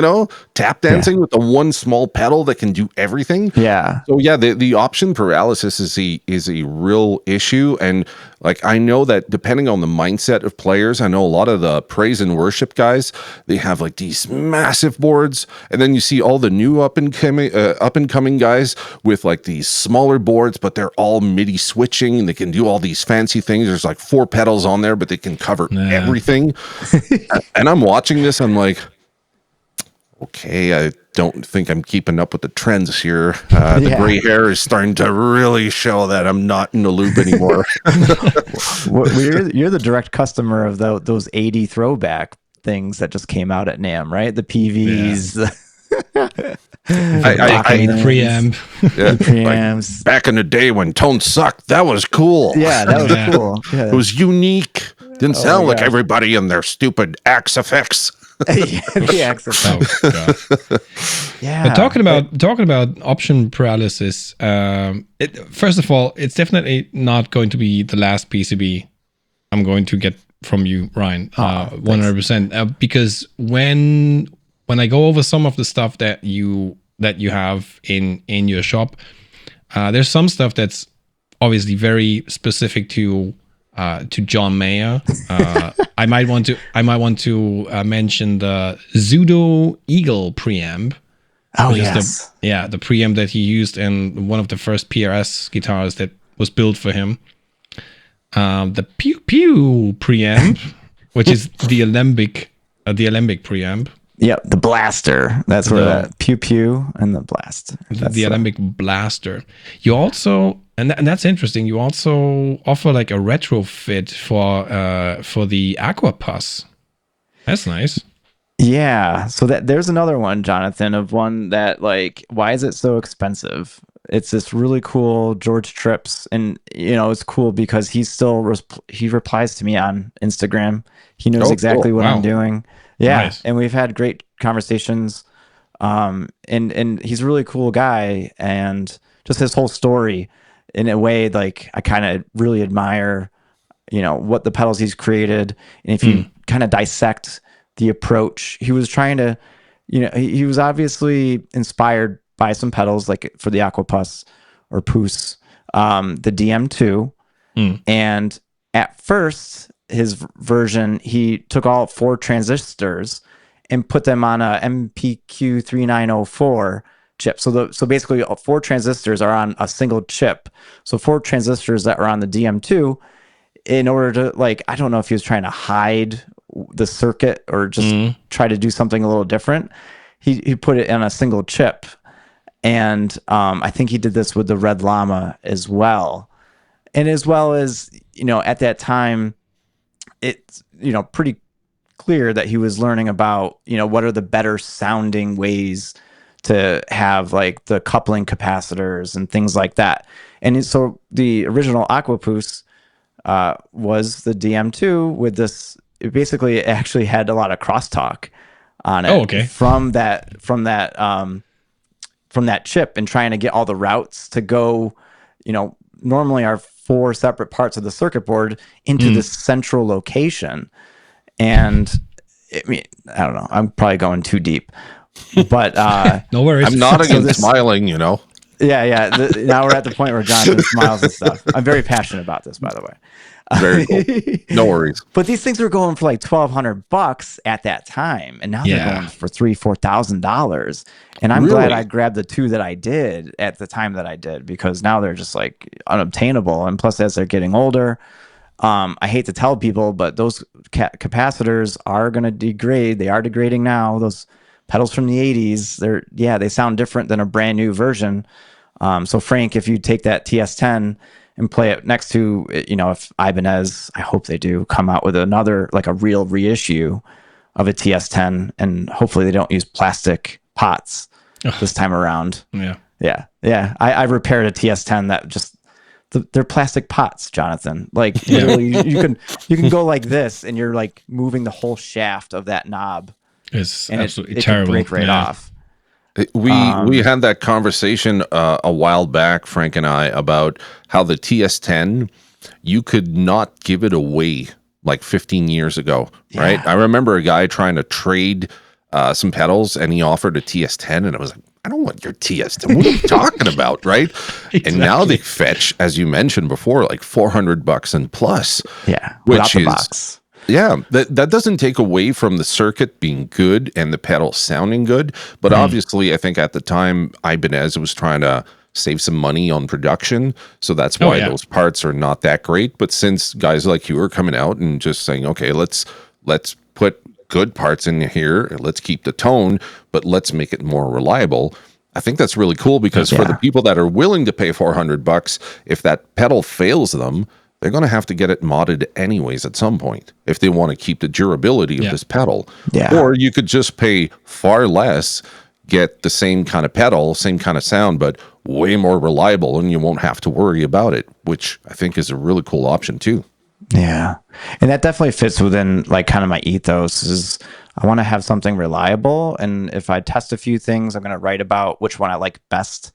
tap dancing with the one small pedal that can do everything. Yeah. So yeah, the option paralysis is a real issue. And like I know that depending on the mindset of players, I know a lot of the praise and worship guys, they have like these massive boards, and then you see all the new up and coming guys with like these smaller boards, but they're all MIDI switching and they can do all these fancy things. There's like 4 pedals on there, but they can cover everything. And I'm watching this, I'm like, okay, I don't think I'm keeping up with the trends here. The gray hair is starting to really show that I'm not in the loop anymore. You're the direct customer of those 80 throwback things that just came out at NAMM, right? The PVs. I preamp. The preamps. Like back in the day when tones sucked, that was cool. Yeah, that was cool. Yeah. It was unique. Didn't sound like everybody in their stupid Axe effects. The Axe effects. Yeah. But talking about option paralysis, first of all, it's definitely not going to be the last PCB I'm going to get from you, Ryan. 100%. Because when I go over some of the stuff that you have in your shop, there's some stuff that's obviously very specific to John Mayer. I might want to mention the Zudo Eagle preamp. Oh yes, the preamp that he used in one of the first PRS guitars that was built for him. The Pew Pew preamp, which is the alembic preamp. Yep, the blaster. That's where that Pew Pew and the blast. The alembic blaster. You also, and that's interesting. You also offer like a retrofit for the Aquapus. That's nice. Yeah. So there's another one, Jonathan, of one that like, why is it so expensive? It's this really cool George Trips, and it's cool because he replies to me on Instagram. He knows exactly what I'm doing. Yeah, nice. And we've had great conversations. And he's a really cool guy, and just his whole story in a way, like I kind of really admire, what the pedals he's created. And if you kind of dissect the approach, he was trying to, he was obviously inspired by some pedals like for the Aquapus or Puss, the DM2. And at first, his version, he took all 4 transistors and put them on a MPQ3904 chip. So basically 4 transistors are on a single chip. So 4 transistors that are on the DM2 in order to, like, I don't know if he was trying to hide the circuit or just try to do something a little different. He put it on a single chip. And I think he did this with the Red Llama as well. And as well as, at that time, it's, pretty clear that he was learning about, what are the better sounding ways to have like the coupling capacitors and things like that. And so the original Aquapus was the DM2 with this, it actually had a lot of crosstalk on it. Oh, okay. From that chip, and trying to get all the routes to go, normally are 4 separate parts of the circuit board into this central location. And I mean, I don't know, I'm probably going too deep, but no worries. I'm nodding and smiling, Yeah. Now we're at the point where Jonathan smiles and stuff. I'm very passionate about this, by the way. Very cool. No worries. But these things were going for like $1,200 at that time, and now they're going for $3,000-$4,000. And I'm glad I grabbed the two that I did at the time that I did, because now they're just like unobtainable. And plus, as they're getting older, I hate to tell people, but those capacitors are going to degrade. They are degrading now. Those pedals from the 80s, they sound different than a brand new version. So Frank, if you take that TS10 and play it next to, if Ibanez, I hope they do, come out with another, like a real reissue of a TS10, and hopefully they don't use plastic pots this time around. Yeah. I repaired a TS10 that just, they're plastic pots, Jonathan. Like literally, you can go like this, and you're like moving the whole shaft of that knob. It's and absolutely it terrible. Can break right off. We had that conversation a while back, Frank and I, about how the TS10, you could not give it away like 15 years ago, right? I remember a guy trying to trade some pedals, and he offered a TS10, and I was like, I don't want your TS10. What are you talking about, right? Exactly. And now they fetch, as you mentioned before, like $400 and plus. Yeah, which the is box. Yeah, that doesn't take away from the circuit being good and the pedal sounding good. But obviously, I think at the time, Ibanez was trying to save some money on production. So that's why those parts are not that great. But since guys like you are coming out and just saying, okay, let's put good parts in here, let's keep the tone, but let's make it more reliable. I think that's really cool, because for the people that are willing to pay $400, if that pedal fails them, they're going to have to get it modded anyways at some point if they want to keep the durability of this pedal. Or you could just pay far less, get the same kind of pedal, same kind of sound, but way more reliable, and you won't have to worry about it, which I think is a really cool option too. Yeah. And that definitely fits within like kind of my ethos is I want to have something reliable. And if I test a few things, I'm going to write about which one I like best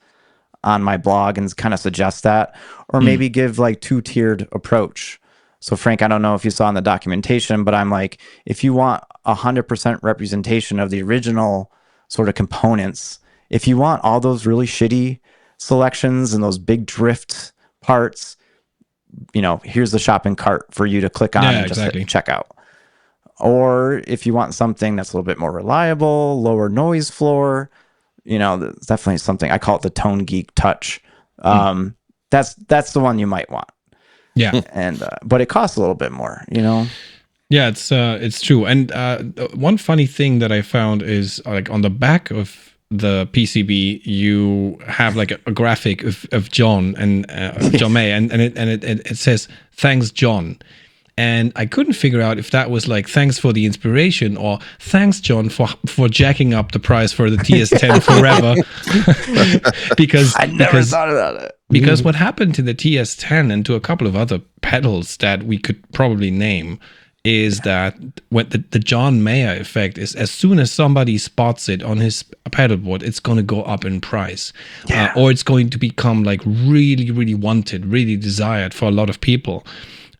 on my blog and kind of suggest that, or maybe give like two-tiered approach. So Frank, I don't know if you saw in the documentation, but I'm like, if you want 100% representation of the original sort of components, if you want all those really shitty selections and those big drift parts, here's the shopping cart for you to click on and just hit check out. Or if you want something that's a little bit more reliable, lower noise floor, it's definitely something I call it the Tone Geek Touch. That's the one you might want. Yeah, and but it costs a little bit more. Yeah, it's true. And one funny thing that I found is like on the back of the PCB, you have like a graphic of John and John May, and it says thanks John. And I couldn't figure out if that was like thanks for the inspiration or thanks John for jacking up the price for the TS10 forever. because I never thought about it. Because what happened to the TS10 and to a couple of other pedals that we could probably name is that when the John Mayer effect is as soon as somebody spots it on his pedal board, it's going to go up in price, or it's going to become like really, really wanted, really desired for a lot of people.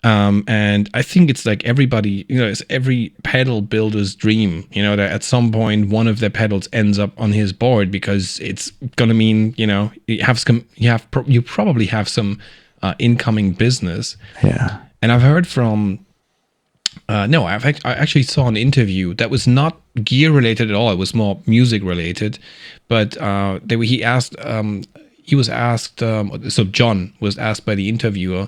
And I think it's like everybody, it's every pedal builder's dream, that at some point one of their pedals ends up on his board, because it's gonna mean, you probably have some incoming business. Yeah. And I've heard from, I actually saw an interview that was not gear related at all. It was more music related, but he was asked, so John was asked by the interviewer,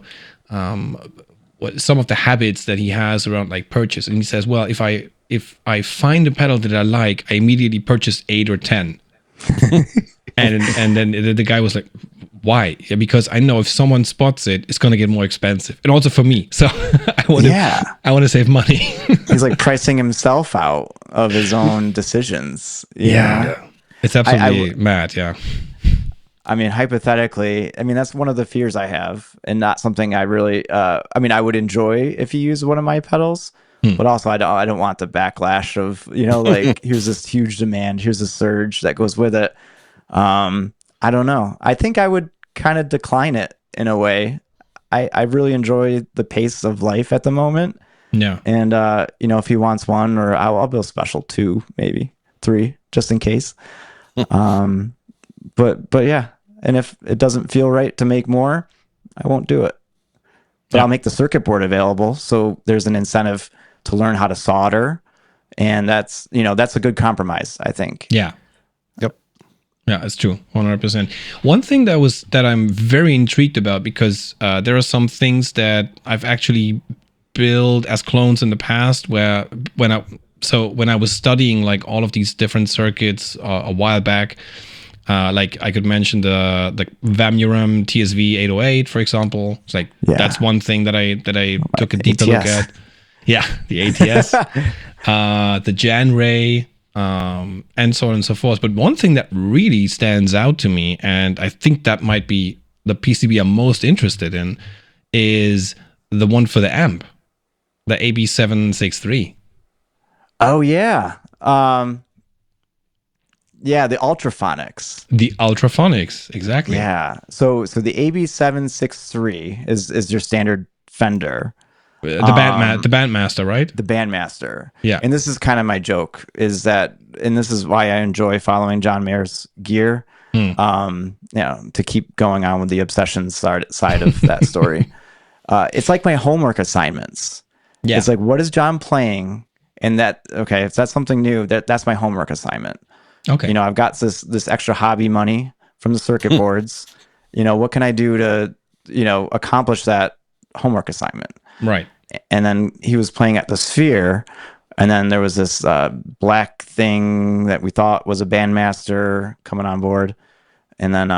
what some of the habits that he has around like purchase, and he says, well, if I find a pedal that I like, I immediately purchase 8 or 10. and then the guy was like, why? Yeah, because I know if someone spots it, it's going to get more expensive, and also for me. So I want to save money. He's like pricing himself out of his own decisions. Yeah. It's absolutely mad. Yeah. I mean, hypothetically, that's one of the fears I have, and not something I really, I would enjoy if you use one of my pedals, but also I don't want the backlash of, like, here's this huge demand, here's a surge that goes with it. I don't know. I think I would kind of decline it in a way. I really enjoy the pace of life at the moment. Yeah. And, if he wants one, or I'll build special 2, maybe 3, just in case. But yeah, And if it doesn't feel right to make more, I won't do it. But I'll make the circuit board available. So there's an incentive to learn how to solder. And that's a good compromise, I think. Yeah. Yep. Yeah, it's true. 100%. One thing that I'm very intrigued about, because there are some things that I've actually built as clones in the past where when I was studying like all of these different circuits a while back, like I could mention the Vamuram TSV 808, for example. It's like that's one thing that I took a deeper look at. Yeah, the ATS, the Jan Ray, and so on and so forth. But one thing that really stands out to me, and I think that might be the PCB I'm most interested in, is the one for the amp, the AB763. Oh yeah. Yeah, the Ultraphonics. The Ultraphonics, exactly. Yeah. So the AB763 is your standard Fender. The Bandmaster, right? The Bandmaster. Yeah. And this is kind of my joke, is that, and this is why I enjoy following John Mayer's gear, to keep going on with the obsession side of that story. It's like my homework assignments. Yeah. It's like, what is John playing? And if that's something new, that's my homework assignment. Okay. I've got this extra hobby money from the circuit boards. What can I do to, accomplish that homework assignment? Right. And then he was playing at the Sphere, and then there was this black thing that we thought was a Bandmaster coming on board. And then,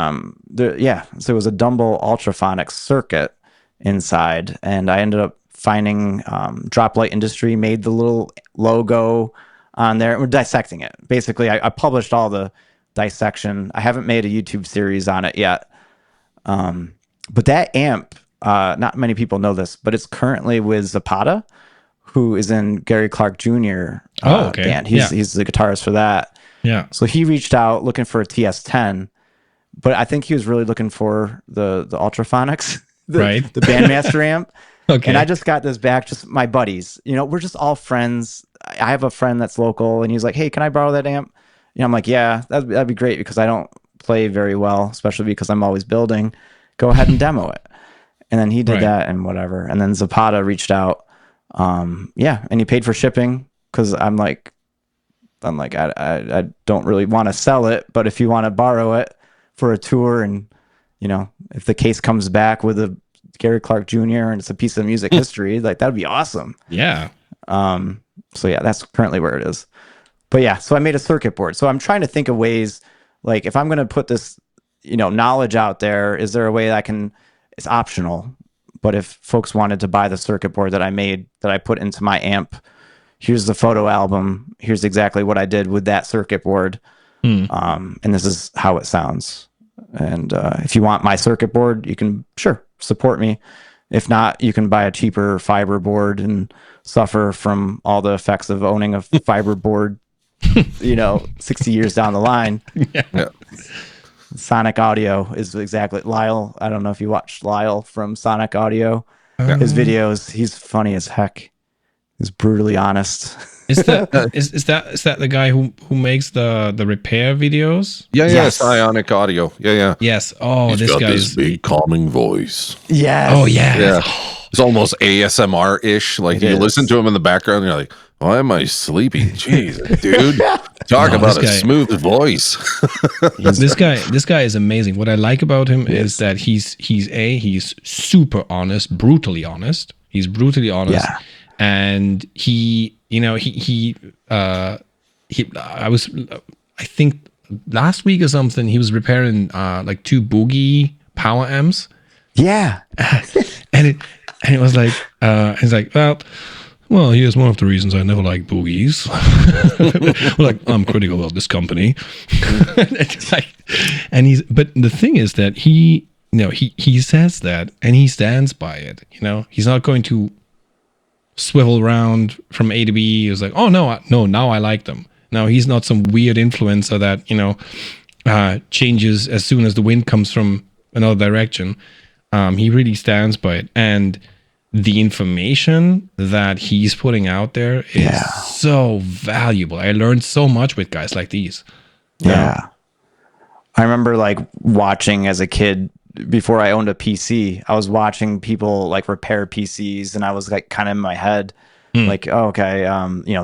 so it was a Dumble Ultraphonics circuit inside, and I ended up finding Droplight Industry made the little logo on there. We're dissecting it. Basically, I published all the dissection. I haven't made a YouTube series on it yet. But that amp, not many people know this, but it's currently with Zapata, who is in Gary Clark Jr. Band. He's the guitarist for that. Yeah. So he reached out looking for a TS10, but I think he was really looking for the Ultraphonics, the Bandmaster amp. Okay. And I just got this back, just my buddies. We're just all friends. I have a friend that's local, and he's like, "Hey, can I borrow that amp?" I'm like, "Yeah, that'd be great, because I don't play very well, especially because I'm always building. Go ahead and demo it." And then he did that and whatever. And then Zapata reached out. And he paid for shipping, because I'm like, I don't really want to sell it, but if you want to borrow it for a tour, and if the case comes back with a Gary Clark Jr. and it's a piece of music history, like that'd be awesome. Yeah. So that's currently where it is. But so I made a circuit board. So I'm trying to think of ways, like if I'm going to put this, knowledge out there, is there a way that I can, it's optional, but if folks wanted to buy the circuit board that I made, that I put into my amp, here's the photo album, here's exactly what I did with that circuit board. And this is how it sounds. And if you want my circuit board, you can support me. If not, you can buy a cheaper fiber board and suffer from all the effects of owning a fiber board, 60 years down the line. Yeah. Sonic Audio is exactly Lyle. I don't know if you watched Lyle from Sonic Audio. His videos, he's funny as heck. He's brutally honest. Is that the guy who makes the repair videos? Yeah, yes. Ionic Audio. Yeah. Yes. Oh, He's this got guy's this big calming voice. Yes. Oh yeah. Yeah. It's almost ASMR-ish. Like you listen to him in the background, and you're like, why am I sleeping? Jeez, dude. Talk about a smooth voice. This guy is amazing. What I like about him is that he's super honest, brutally honest. He's brutally honest. Yeah. And I think last week or something, he was repairing like 2 Boogie power amps. Yeah. and it was like, he's like, well, here's one of the reasons I never like boogies. Like, I'm critical of this company. But the thing is that he says that, and he stands by it. He's not going to swivel around from A to B. He was like, oh no, now I like them. Now he's not some weird influencer that changes as soon as the wind comes from another direction. He really stands by it, and the information that he's putting out there is so valuable. I learned so much with guys like these. Yeah. I remember like watching as a kid before I owned a PC. I was watching people like repair PCs, and I was like kind of in my head, like, oh, okay,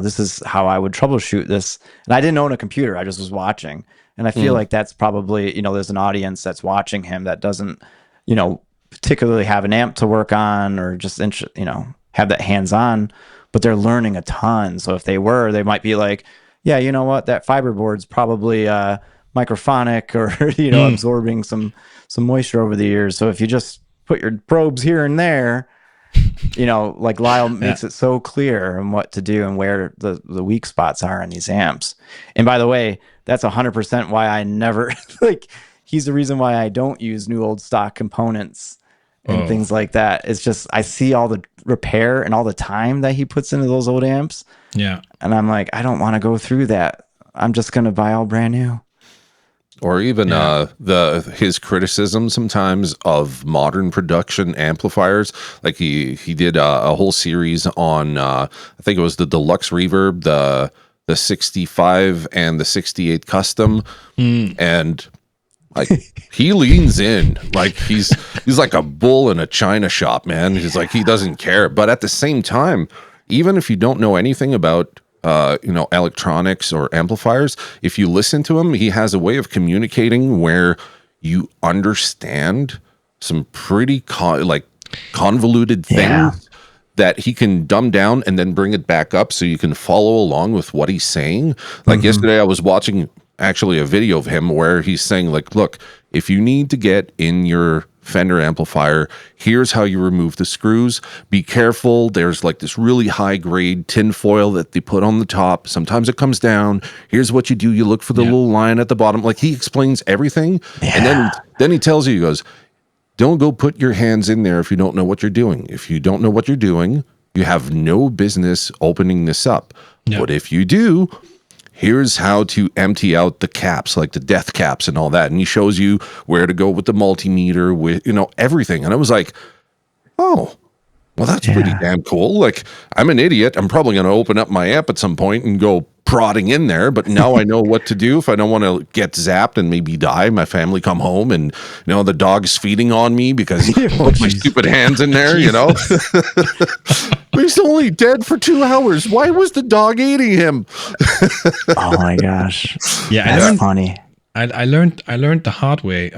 this is how I would troubleshoot this. And I didn't own a computer; I just was watching. And I feel like that's probably, there's an audience that's watching him that doesn't, particularly have an amp to work on or just have that hands on, but they're learning a ton. So if they might be like, yeah, you know what, that fiberboard's probably microphonic or absorbing some moisture over the years. So if you just put your probes here and there, like Lyle makes it so clear and what to do and where the weak spots are in these amps. And by the way, that's 100% why I never he's the reason why I don't use new old stock components and things like that. It's just I see all the repair and all the time that he puts into those old amps. Yeah. And I'm like, I don't want to go through that. I'm just going to buy all brand new. Or even his criticism sometimes of modern production amplifiers. Like he did a whole series on I think it was the Deluxe Reverb, the 65 and the 68 Custom, and like he leans in like he's like a bull in a china shop, man. He's like he doesn't care, but at the same time, even if you don't know anything about electronics or amplifiers, if you listen to him, he has a way of communicating where you understand some pretty convoluted things that he can dumb down and then bring it back up so you can follow along with what he's saying. Like yesterday I was watching actually a video of him where he's saying like, look, if you need to get in your Fender amplifier, here's how you remove the screws. Be careful. There's like this really high grade tin foil that they put on the top. Sometimes it comes down. Here's what you do. You look for the little line at the bottom. Like he explains everything. Yeah. And then he tells you, he goes, don't go put your hands in there if you don't know what you're doing. If you don't know what you're doing, you have no business opening this up. Yep. But if you do, here's how to empty out the caps, like the death caps and all that. And he shows you where to go with the multimeter, with, everything. And I was like, oh, well, that's pretty damn cool. Like, I'm an idiot. I'm probably going to open up my amp at some point and go prodding in there. But now I know what to do if I don't want to get zapped and maybe die. My family come home and, the dog's feeding on me because I put my stupid hands in there, But he's only dead for 2 hours. Why was the dog eating him? Oh my gosh. Yeah, that's funny. I learned the hard way.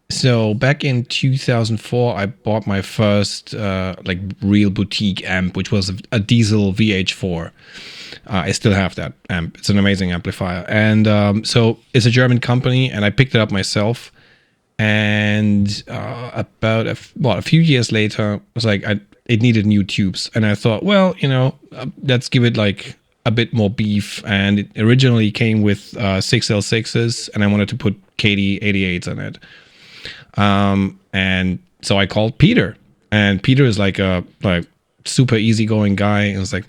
So back in 2004, I bought my first real boutique amp, which was a diesel VH4. I still have that amp. It's an amazing amplifier. And so it's a German company, and I picked it up myself. And about a few years later, I was like, it needed new tubes. And I thought, well, let's give it like a bit more beef. And it originally came with 6L6s, and I wanted to put KD88s on it. And so I called Peter, and Peter is like a super easygoing guy. And he's like,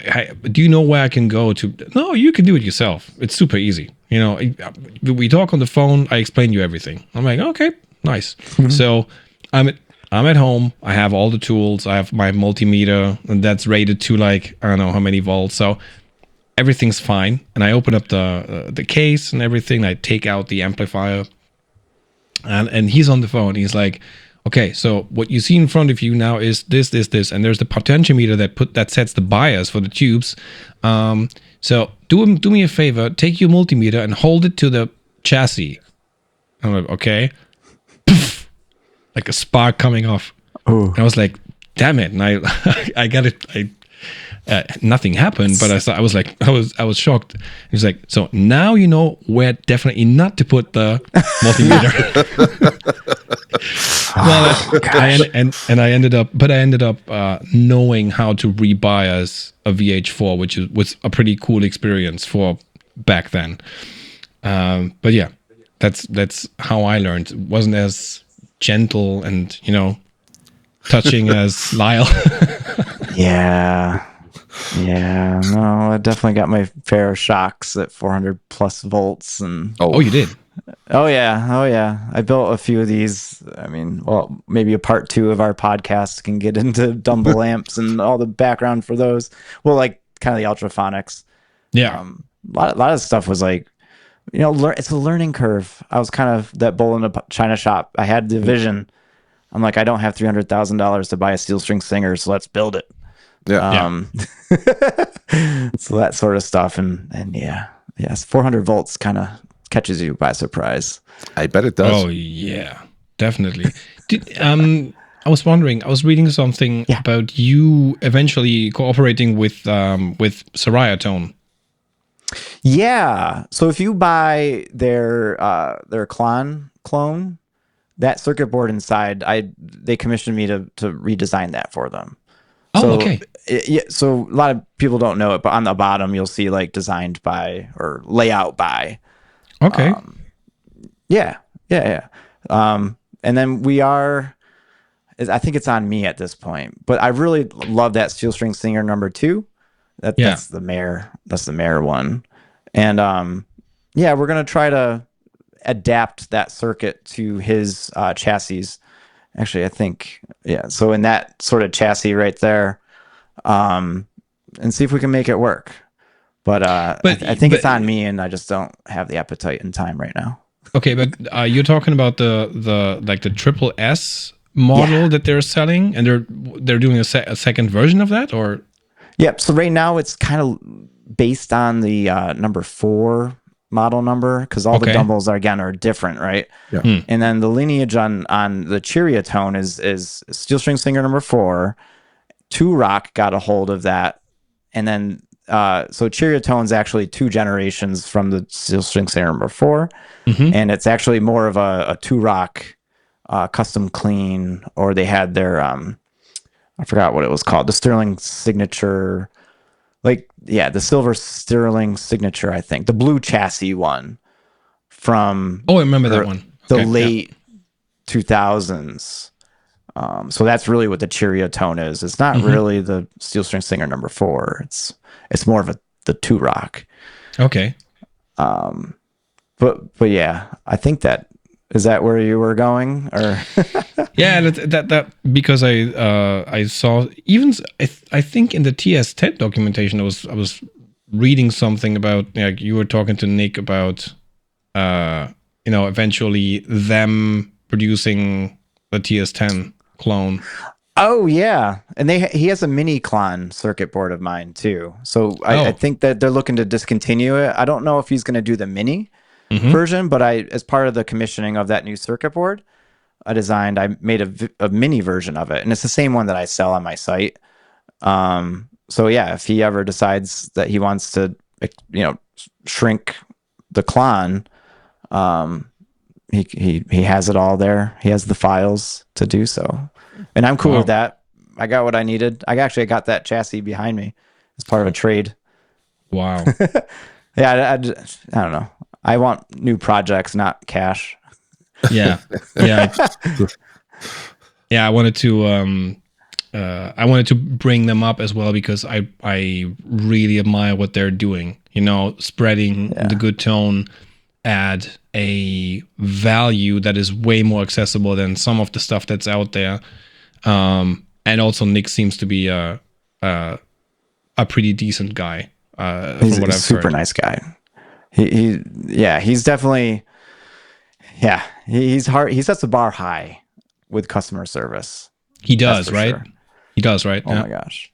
hey, do you know where I can go to? No, you can do it yourself. It's super easy. We talk on the phone. I explain you everything. I'm like, okay, nice. Mm-hmm. So I'm at home. I have all the tools. I have my multimeter, and that's rated to like, I don't know how many volts. So everything's fine. And I open up the case and everything. I take out the amplifier. And he's on the phone. He's like, okay, so what you see in front of you now is this, and there's the potentiometer that sets the bias for the tubes. So do me a favor, take your multimeter and hold it to the chassis. I'm like, okay. Poof, like a spark coming off. Oh. And I was like, damn it. And I got it. Nothing happened, but I was shocked. He's like, so now you know where definitely not to put the multimeter. I ended up knowing how to rebias a VH4, which was a pretty cool experience for back then. But yeah, that's how I learned. It wasn't as gentle and touching as Lyle. Yeah, no, I definitely got my fair shocks at 400 plus volts. And oh, you did? Oh yeah. I built a few of these. I mean, well, maybe a part 2 of our podcast can get into Dumble amps and all the background for those. Well, like kind of the ultraphonics. Yeah. A lot of stuff was like it's a learning curve. I was kind of that bull in a china shop. I had the vision. I'm like, I don't have $300,000 to buy a steel string singer, so let's build it. Yeah. So that sort of stuff, and yes, 400 volts kind of catches you by surprise. I bet it does. Oh yeah, definitely. I was wondering. I was reading something about you eventually cooperating with Soraya Tone. Yeah. So if you buy their clone, that circuit board inside, they commissioned me to redesign that for them. Oh, So, okay. So a lot of people don't know it, but on the bottom you'll see like designed by or layout by. Okay. Yeah. And then I think it's on me at this point, but I really love that Steel String Singer number 2. That's the Mayor one. And we're going to try to adapt that circuit to his chassis. Actually, I think, so in that sort of chassis right there, and see if we can make it work. But I think it's on me, and I just don't have the appetite and time right now. Okay, but you're talking about the triple S model that they're selling, and they're doing a second version of that, or? Yep. So right now it's kind of based on the number 4 model number, because all the Dumbles are different, right? Yeah. And then the lineage on the Cheerio Tone is Steel String Singer number 4. 2 Rock got a hold of that, and then so Cheerio Tone's actually 2 generations from the Steel String Singer number 4, and it's actually more of a 2 Rock custom clean, or they had their I forgot what it was called, the Sterling Signature, the silver Sterling Signature, I think, the blue chassis one from I remember that one. The late 2000s. So that's really what the Cheerio Tone is. It's not really the Steel String Singer number 4. It's more of the 2 Rock. Okay. But yeah, I think is that where you were going, or? Yeah, that because I saw I think in the TS10 documentation I was reading something about, like, you were talking to Nick about eventually them producing the TS10 clone. Oh yeah, and he has a mini clone circuit board of mine too. So I think that they're looking to discontinue it. I don't know if he's going to do the mini version, but as part of the commissioning of that new circuit board I made a mini version of it, and it's the same one that I sell on my site. So yeah, if he ever decides that he wants to, shrink the clone, he has it all there. He has the files to do so, and I'm cool with that. I got what I needed. I got that chassis behind me as part of a trade. Wow. Yeah, I don't know. I want new projects, not cash. Yeah. I wanted to bring them up as well, because I really admire what they're doing. Spreading the good tone at a value that is way more accessible than some of the stuff that's out there. And also Nick seems to be a pretty decent guy. He's a super nice guy. He's definitely, he's hard. He sets the bar high with customer service. He does, right? Sure. He does, right? Oh my gosh.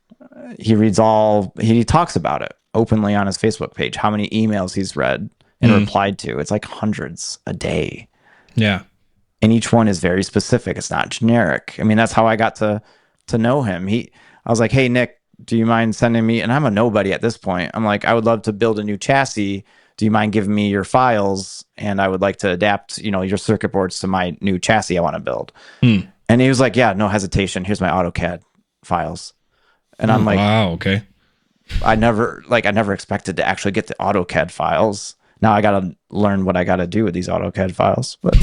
He talks about it openly on his Facebook page, how many emails he's read and replied to. It's like hundreds a day. Yeah. And each one is very specific. It's not generic. I mean, that's how I got to know him. I was like, hey, Nick, do you mind sending me, and I'm a nobody at this point. I'm like, I would love to build a new chassis. Do you mind giving me your files? And I would like to adapt, your circuit boards to my new chassis I want to build. And he was like, yeah, no hesitation. Here's my AutoCAD files. And I'm like, wow, okay. I never expected to actually get the AutoCAD files. Now I got to learn what I got to do with these AutoCAD files. But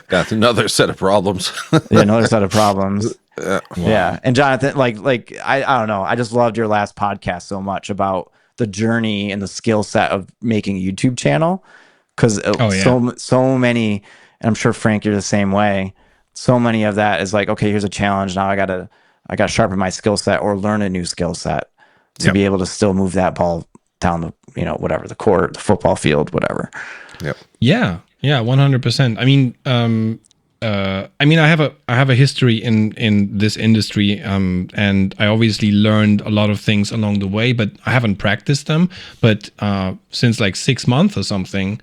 That's another set of problems. Another set of problems. Wow. Yeah. And Jonathan, I don't know. I just loved your last podcast so much about the journey and the skill set of making a YouTube channel. Because so many, and I'm sure Frank, you're the same way. So many of that is like, okay, here's a challenge. Now I gotta sharpen my skill set or learn a new skill set to be able to still move that ball down the, whatever, the court, the football field, whatever. Yep. Yeah, 100%. I have a history in this industry, and I obviously learned a lot of things along the way, but I haven't practiced them. But since like 6 months or something,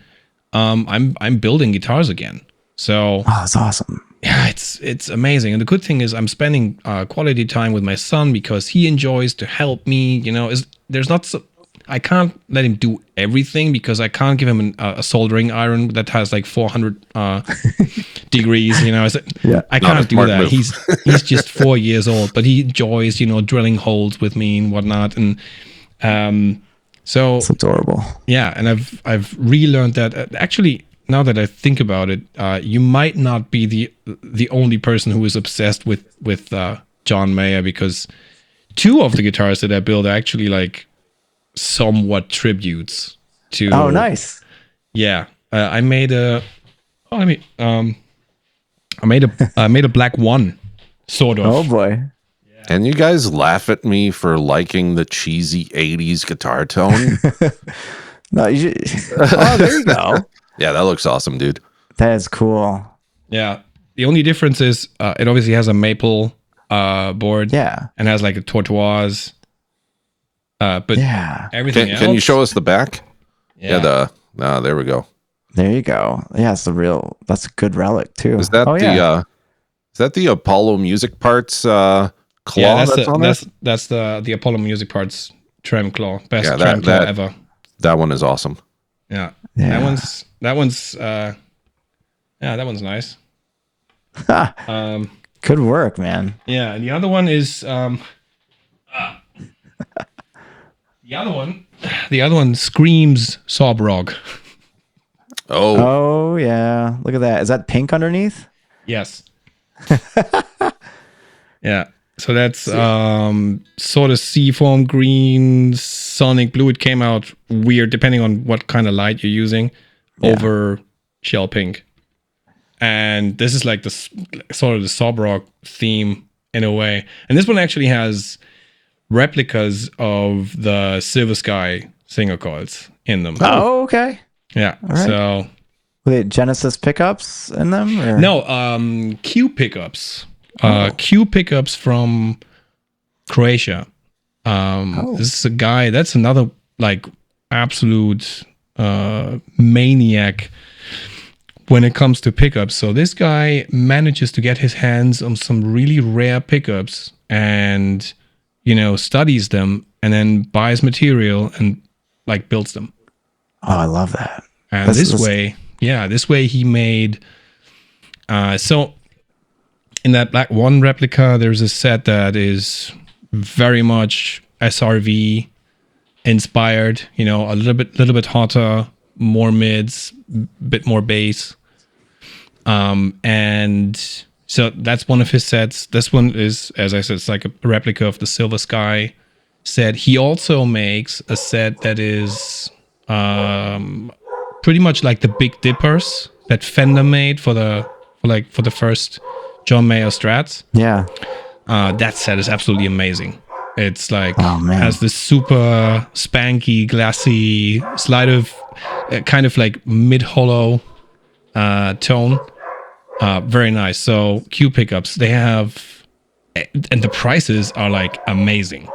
I'm building guitars again. So that's awesome. yeah, it's amazing. And the good thing is I'm spending quality time with my son because he enjoys to help me. I can't let him do everything because I can't give him a soldering iron that has like 400 degrees. I can't do that. Move. He's just 4 years old, but he enjoys drilling holes with me and whatnot. And so it's adorable. Yeah, and I've relearned that actually. Now that I think about it, you might not be the only person who is obsessed with John Mayer, because 2 of the guitars that I build are actually like somewhat tributes to. Oh, nice. Yeah, I made a. Oh, I made a black one, sort of. Oh boy. And you guys laugh at me for liking the cheesy 80s guitar tone. No, oh, there you go. Yeah, that looks awesome, dude. That is cool. Yeah. The only difference is it obviously has a maple board. Yeah. And has like a tortoise. But yeah. Everything else. Can you show us the back? Yeah. There we go. There you go. Yeah, that's a good relic too. Is that the Apollo Music Parts claw? Yeah, that's the Apollo Music Parts trem claw. Best trem claw ever. That one is awesome. Yeah. Yeah. That one's nice. Good work, man. Yeah, and the other one is the other one screams sob rock. Oh yeah. Look at that. Is that pink underneath? Yes. Yeah. So that's sort of seafoam green, sonic blue. It came out weird depending on what kind of light you're using over shell pink. And this is like the sort of the sob rock theme in a way. And this one actually has replicas of the Silver Sky singer coils in them. Oh, okay. Yeah. All right. So were they Genesis pickups in them? Or? No, Q pickups. Q pickups from Croatia. This is a guy that's another like absolute maniac when it comes to pickups. So this guy manages to get his hands on some really rare pickups and studies them and then buys material and like builds them. Oh, I love that. And this way he made so in that Black One replica, there's a set that is very much SRV inspired, a little bit hotter, more mids, bit more bass. And so that's one of his sets. This one is, as I said, it's like a replica of the Silver Sky set. He also makes a set that is pretty much like the Big Dippers that Fender made for the first John Mayer Strats. Yeah. That set is absolutely amazing. It's like has this super spanky, glassy, slight of kind of like mid-hollow tone. Very nice. So Q pickups, they have, and the prices are like amazing.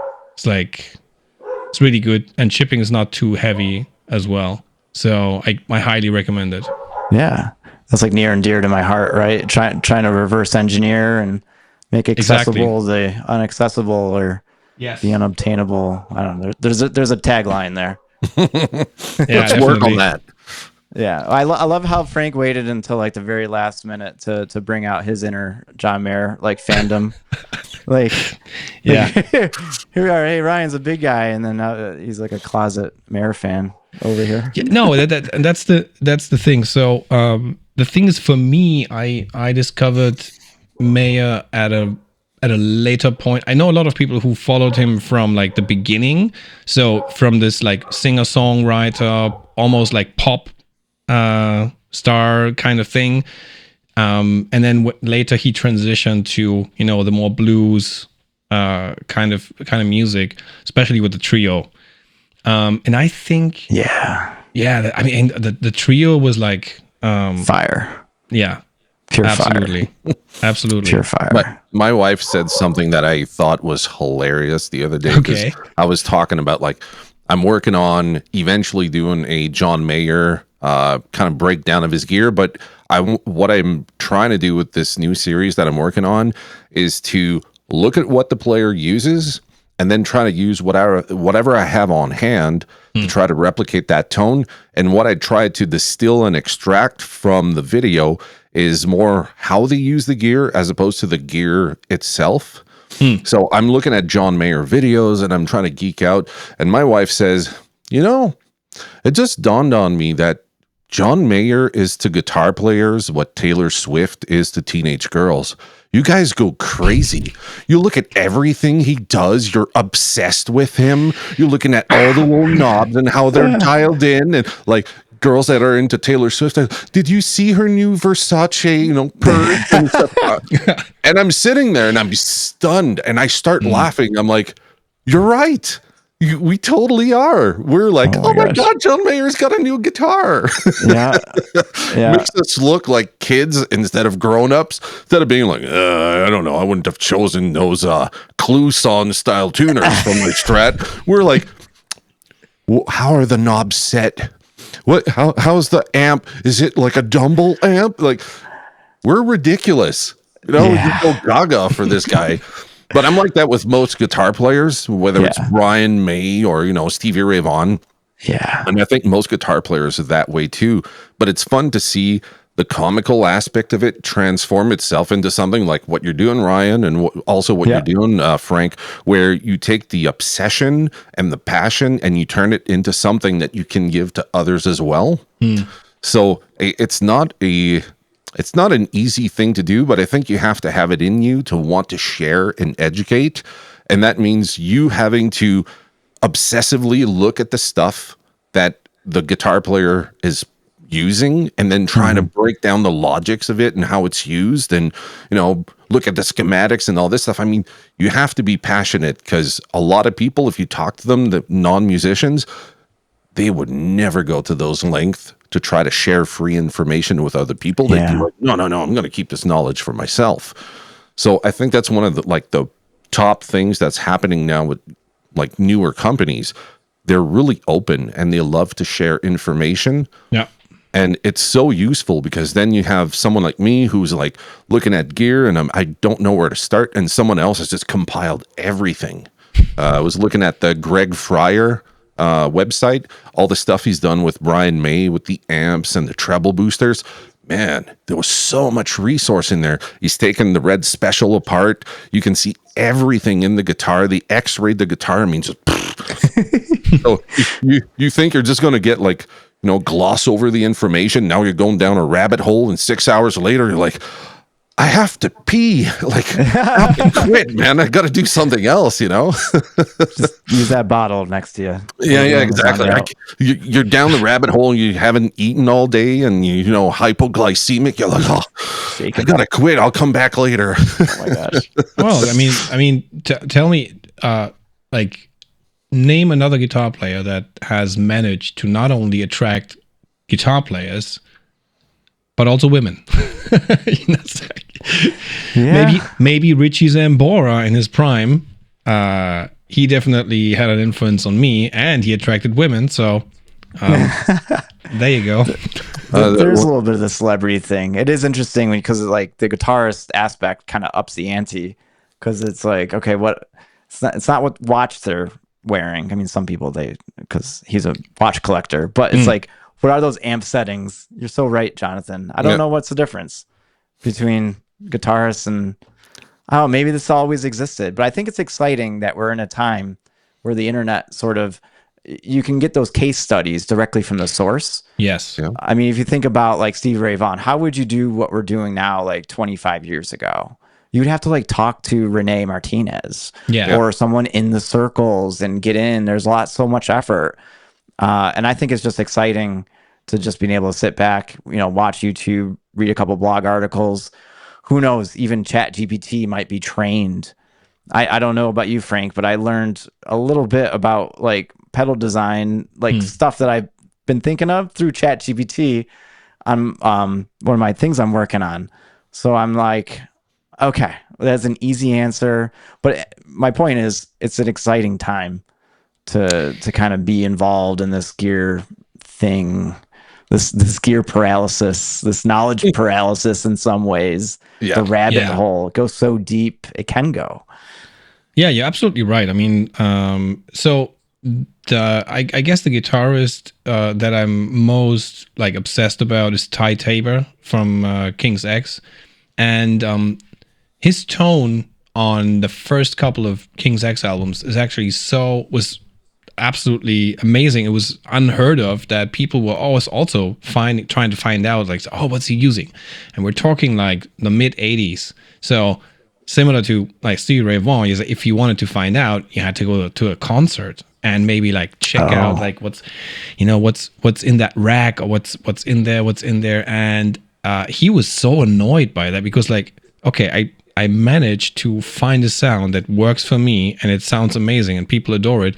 It's really good, and shipping is not too heavy as well. So I highly recommend it. Yeah. That's like near and dear to my heart, right? Trying to reverse engineer and make accessible the inaccessible or the unobtainable. I don't know. There's a tagline there. Let's work on that. Yeah, I love how Frank waited until like the very last minute to bring out his inner John Mayer like fandom. Here we are. Hey, Ryan's a big guy, and then he's like a closet Mayer fan over here. Yeah, no, that's the thing. So the thing is, for me, I discovered Mayer at a later point. I know a lot of people who followed him from like the beginning. So from this like singer-songwriter, almost like pop star kind of thing. And then later he transitioned to, the more blues kind of music, especially with the trio. And I think, Yeah. I mean, the trio was like, Fire. yeah, Pure absolutely, fire. absolutely. Pure fire. But my wife said something that I thought was hilarious the other day. 'Cause Okay. I was talking about like I'm working on eventually doing a John Mayer kind of breakdown of his gear, but what I'm trying to do with this new series that I'm working on is to look at what the player uses and then try to use whatever I have on hand to try to replicate that tone. And what I try to distill and extract from the video is more how they use the gear as opposed to the gear itself. So I'm looking at John Mayer videos and I'm trying to geek out. And my wife says, it just dawned on me that John Mayer is to guitar players what Taylor Swift is to teenage girls. You guys go crazy. You look at everything he does. You're obsessed with him. You're looking at all the little knobs and how they're dialed in. And like girls that are into Taylor Swift, did you see her new Versace, purse and stuff? And I'm sitting there and I'm stunned. And I start laughing. I'm like, you're right. We totally are. We're like, oh my God, John Mayer's got a new guitar. Yeah. Makes us look like kids instead of grown-ups. Instead of being like, I don't know, I wouldn't have chosen those Clue song style tuners from my Strat. We're like, how are the knobs set? How's the amp? Is it like a Dumble amp? Like, we're ridiculous. We go gaga for this guy. But I'm like that with most guitar players, whether it's Brian May or, Stevie Ray Vaughan. Yeah. And I think most guitar players are that way too. But it's fun to see the comical aspect of it transform itself into something like what you're doing, Ryan, and also what you're doing, Frank, where you take the obsession and the passion and you turn it into something that you can give to others as well. So it's not an easy thing to do, but I think you have to have it in you to want to share and educate. And that means you having to obsessively look at the stuff that the guitar player is using and then trying to break down the logics of it and how it's used and, look at the schematics and all this stuff. I mean, you have to be passionate because a lot of people, if you talk to them, the non-musicians, they would never go to those lengths to try to share free information with other people. They'd be like, no, I'm going to keep this knowledge for myself. So I think that's one of the top things that's happening now with like newer companies. They're really open and they love to share information. Yeah. And it's so useful because then you have someone like me who's like looking at gear and I don't know where to start. And someone else has just compiled everything. I was looking at the Greg Fryer website, all the stuff he's done with Brian May with the amps and the treble boosters. Man, there was so much resource in there. He's taken the Red Special apart. You can see everything in the guitar. The X-rayed the guitar means so you think you're just going to get like, gloss over the information. Now you're going down a rabbit hole and 6 hours later, you're like, I have to pee. Like, I have to quit, man. I got to do something else, Just use that bottle next to you. Yeah, exactly. You're down the rabbit hole. You haven't eaten all day, and hypoglycemic. You're like, I gotta quit. I'll come back later. Oh my gosh. Well, I mean, tell me, name another guitar player that has managed to not only attract guitar players, but also women. Maybe Richie Zambora in his prime. He definitely had an influence on me, and he attracted women. So there you go. There's a little bit of the celebrity thing. It is interesting because like the guitarist aspect kind of ups the ante because it's like, okay, it's not what watch they're wearing. I mean, some people because he's a watch collector, but it's like, what are those amp settings? You're so right, Jonathan. I don't know what's the difference between guitarists and maybe this always existed, but I think it's exciting that we're in a time where the internet you can get those case studies directly from the source. Yes. Yeah. I mean, if you think about like Stevie Ray Vaughan, how would you do what we're doing now, like 25 years ago? You'd have to like talk to Renee Martinez or someone in the circles and get in. There's so much effort. And I think it's just exciting to just being able to sit back, watch YouTube, read a couple blog articles. Who knows? Even ChatGPT might be trained. I don't know about you, Frank, but I learned a little bit about like pedal design, like stuff that I've been thinking of through ChatGPT on one of my things I'm working on. So I'm like, okay, that's an easy answer. But my point is, it's an exciting time to kind of be involved in this gear thing, this gear paralysis, this knowledge paralysis in some ways. Yeah. The rabbit hole, it goes so deep it can go. Yeah, you're absolutely right. I mean, so I guess the guitarist that I'm most like obsessed about is Ty Tabor from King's X, and his tone on the first couple of King's X albums is actually was absolutely amazing. It was unheard of that people were always also trying to find out, like, oh, what's he using? And we're talking like the mid 80s. So similar to like Stevie Ray Vaughan, is if you wanted to find out, you had to go to a concert and maybe like check out like what's in that rack, or what's in there. And he was so annoyed by that, because like, okay, I managed to find a sound that works for me and it sounds amazing and people adore it.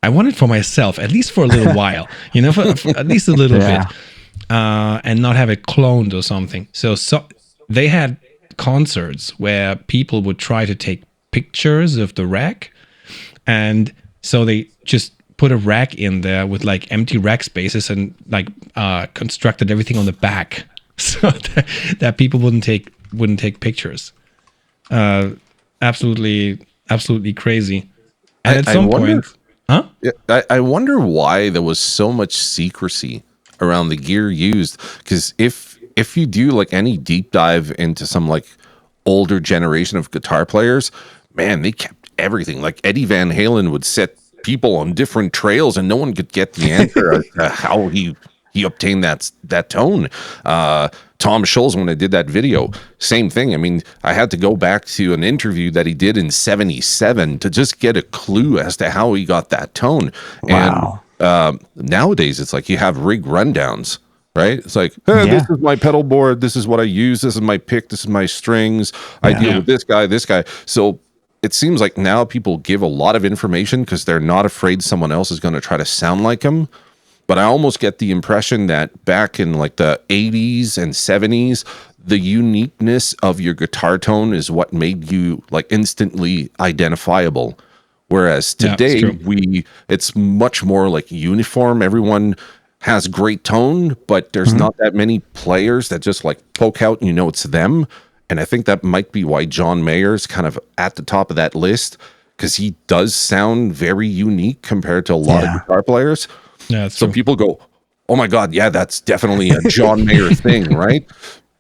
I want it for myself, at least for a little while, for at least a little bit, and not have it cloned or something. So they had concerts where people would try to take pictures of the rack, and so they just put a rack in there with like empty rack spaces and like constructed everything on the back so that people wouldn't take pictures. Absolutely crazy. And at some point, huh? Yeah, I wonder why there was so much secrecy around the gear used. Because if you do like any deep dive into some like older generation of guitar players, man, they kept everything. Like Eddie Van Halen would set people on different trails, and no one could get the answer as to how he obtained that tone. Tom Scholz, when I did that video, same thing. I mean, I had to go back to an interview that he did in 77 to just get a clue as to how he got that tone. Wow. And nowadays, it's like you have rig rundowns, right? It's like, hey, this is my pedal board. This is what I use. This is my pick. This is my strings. I deal with this guy. So it seems like now people give a lot of information because they're not afraid someone else is going to try to sound like them. But I almost get the impression that back in like the 80s and 70s, the uniqueness of your guitar tone is what made you like instantly identifiable. Whereas today it's much more like uniform. Everyone has great tone, but there's not that many players that just like poke out and it's them. And I think that might be why John Mayer's kind of at the top of that list, because he does sound very unique compared to a lot of guitar players. Yeah, so people go, oh my God, yeah, that's definitely a John Mayer thing, right?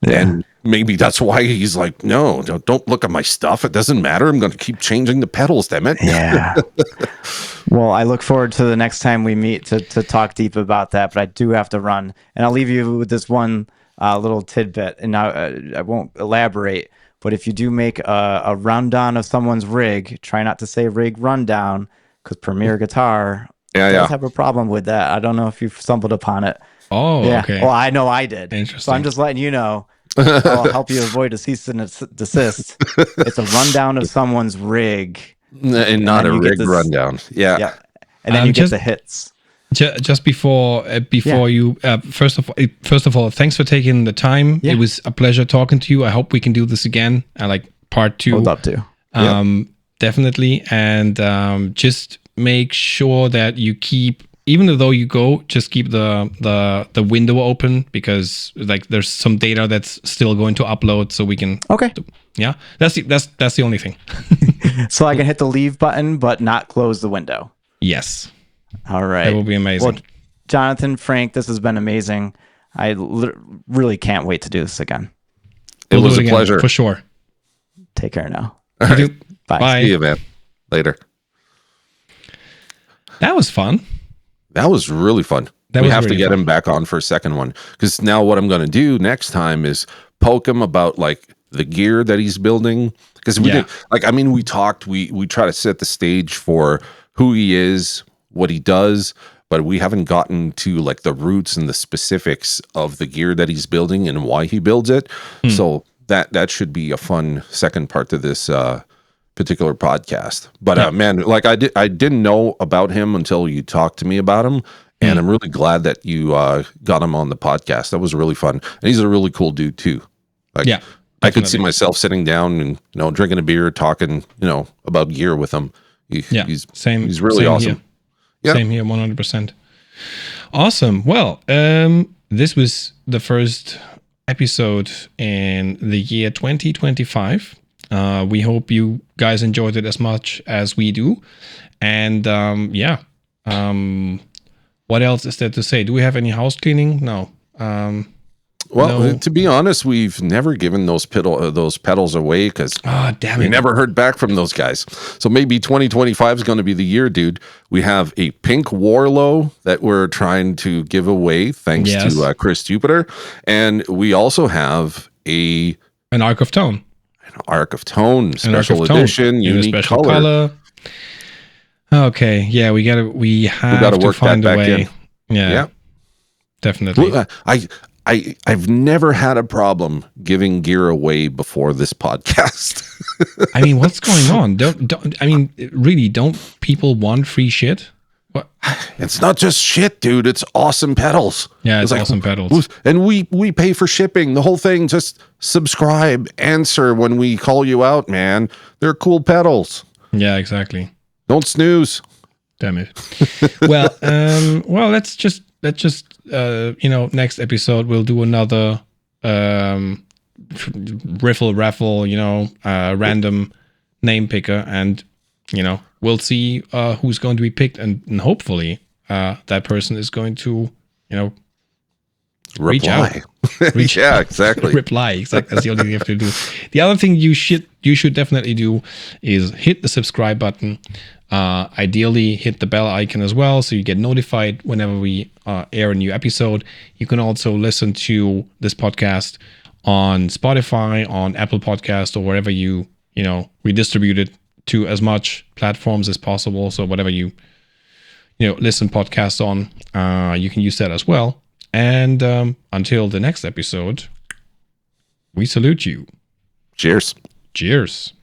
And maybe that's why he's like, no, don't look at my stuff. It doesn't matter. I'm going to keep changing the pedals, damn it. Yeah. Well, I look forward to the next time we meet to talk deep about that, but I do have to run. And I'll leave you with this one little tidbit, and I won't elaborate, but if you do make a rundown of someone's rig, try not to say rig rundown, because Premier Guitar does have a problem with that. I don't know if you've stumbled upon it. Oh, okay. Well, I know I did. Interesting. So I'm just letting you know. I'll help you avoid a cease and desist. It's a rundown of someone's rig. And not a rig rundown. Yeah. And then you get the hits. Just before you, first of all, thanks for taking the time. It was a pleasure talking to you. I hope we can do this again. Like part 2. Would love to. Definitely. And just make sure that you keep, even though you go, just keep the window open, because like there's some data that's still going to upload, so we can. Okay. That's the only thing. So I can hit the leave button, but not close the window. Yes. All right. That will be amazing. Well, Jonathan, Frank, this has been amazing. I really can't wait to do this again. It was a pleasure. For sure. Take care now. Right. Bye. See you, man. Later. That was fun. That was really fun. We have to get him back on for a second one, because now what I'm going to do next time is poke him about like the gear that he's building. Because we did, we talked, we try to set the stage for who he is, what he does, but we haven't gotten to like the roots and the specifics of the gear that he's building and why he builds it. So that should be a fun second part to this particular podcast. But man, like I didn't know about him until you talked to me about him, and I'm really glad that you got him on the podcast. That was really fun, and he's a really cool dude too. Like, Yeah, I could see myself sitting down and drinking a beer, talking about gear with him. He's same. He's really same awesome. Here. Yeah. Same here, 100%. Awesome. Well, this was the first episode in the year 2025. We hope you guys enjoyed it as much as we do. And what else is there to say? Do we have any house cleaning? No. No. To be honest, we've never given those pedals away because we never heard back from those guys. So maybe 2025 is going to be the year, dude. We have a pink Warlow that we're trying to give away thanks to Chris Jupiter. And we also have an Arc of Tone. An Arc of Tone, special edition, unique color. Okay, yeah, we have to find a way. Yeah, definitely. Well, I've never had a problem giving gear away before this podcast. I mean, what's going on? Don't people want free shit? What? It's not just shit, dude. It's awesome pedals. Yeah, it's awesome pedals. And we pay for shipping. The whole thing, just subscribe, answer when we call you out, man. They're cool pedals. Yeah, exactly. Don't snooze. Damn it. Well, let's just next episode we'll do another riffle raffle, random name picker, and we'll see who's going to be picked, and hopefully that person is going to reach out. Yeah, exactly. Reply. Exactly. That's the only thing you have to do. The other thing you should definitely do is hit the subscribe button. Ideally, hit the bell icon as well, so you get notified whenever we air a new episode. You can also listen to this podcast on Spotify, on Apple Podcast, or wherever we distribute it to as much platforms as possible. So whatever you listen podcasts on, you can use that as well. And until the next episode, we salute you. Cheers. Cheers.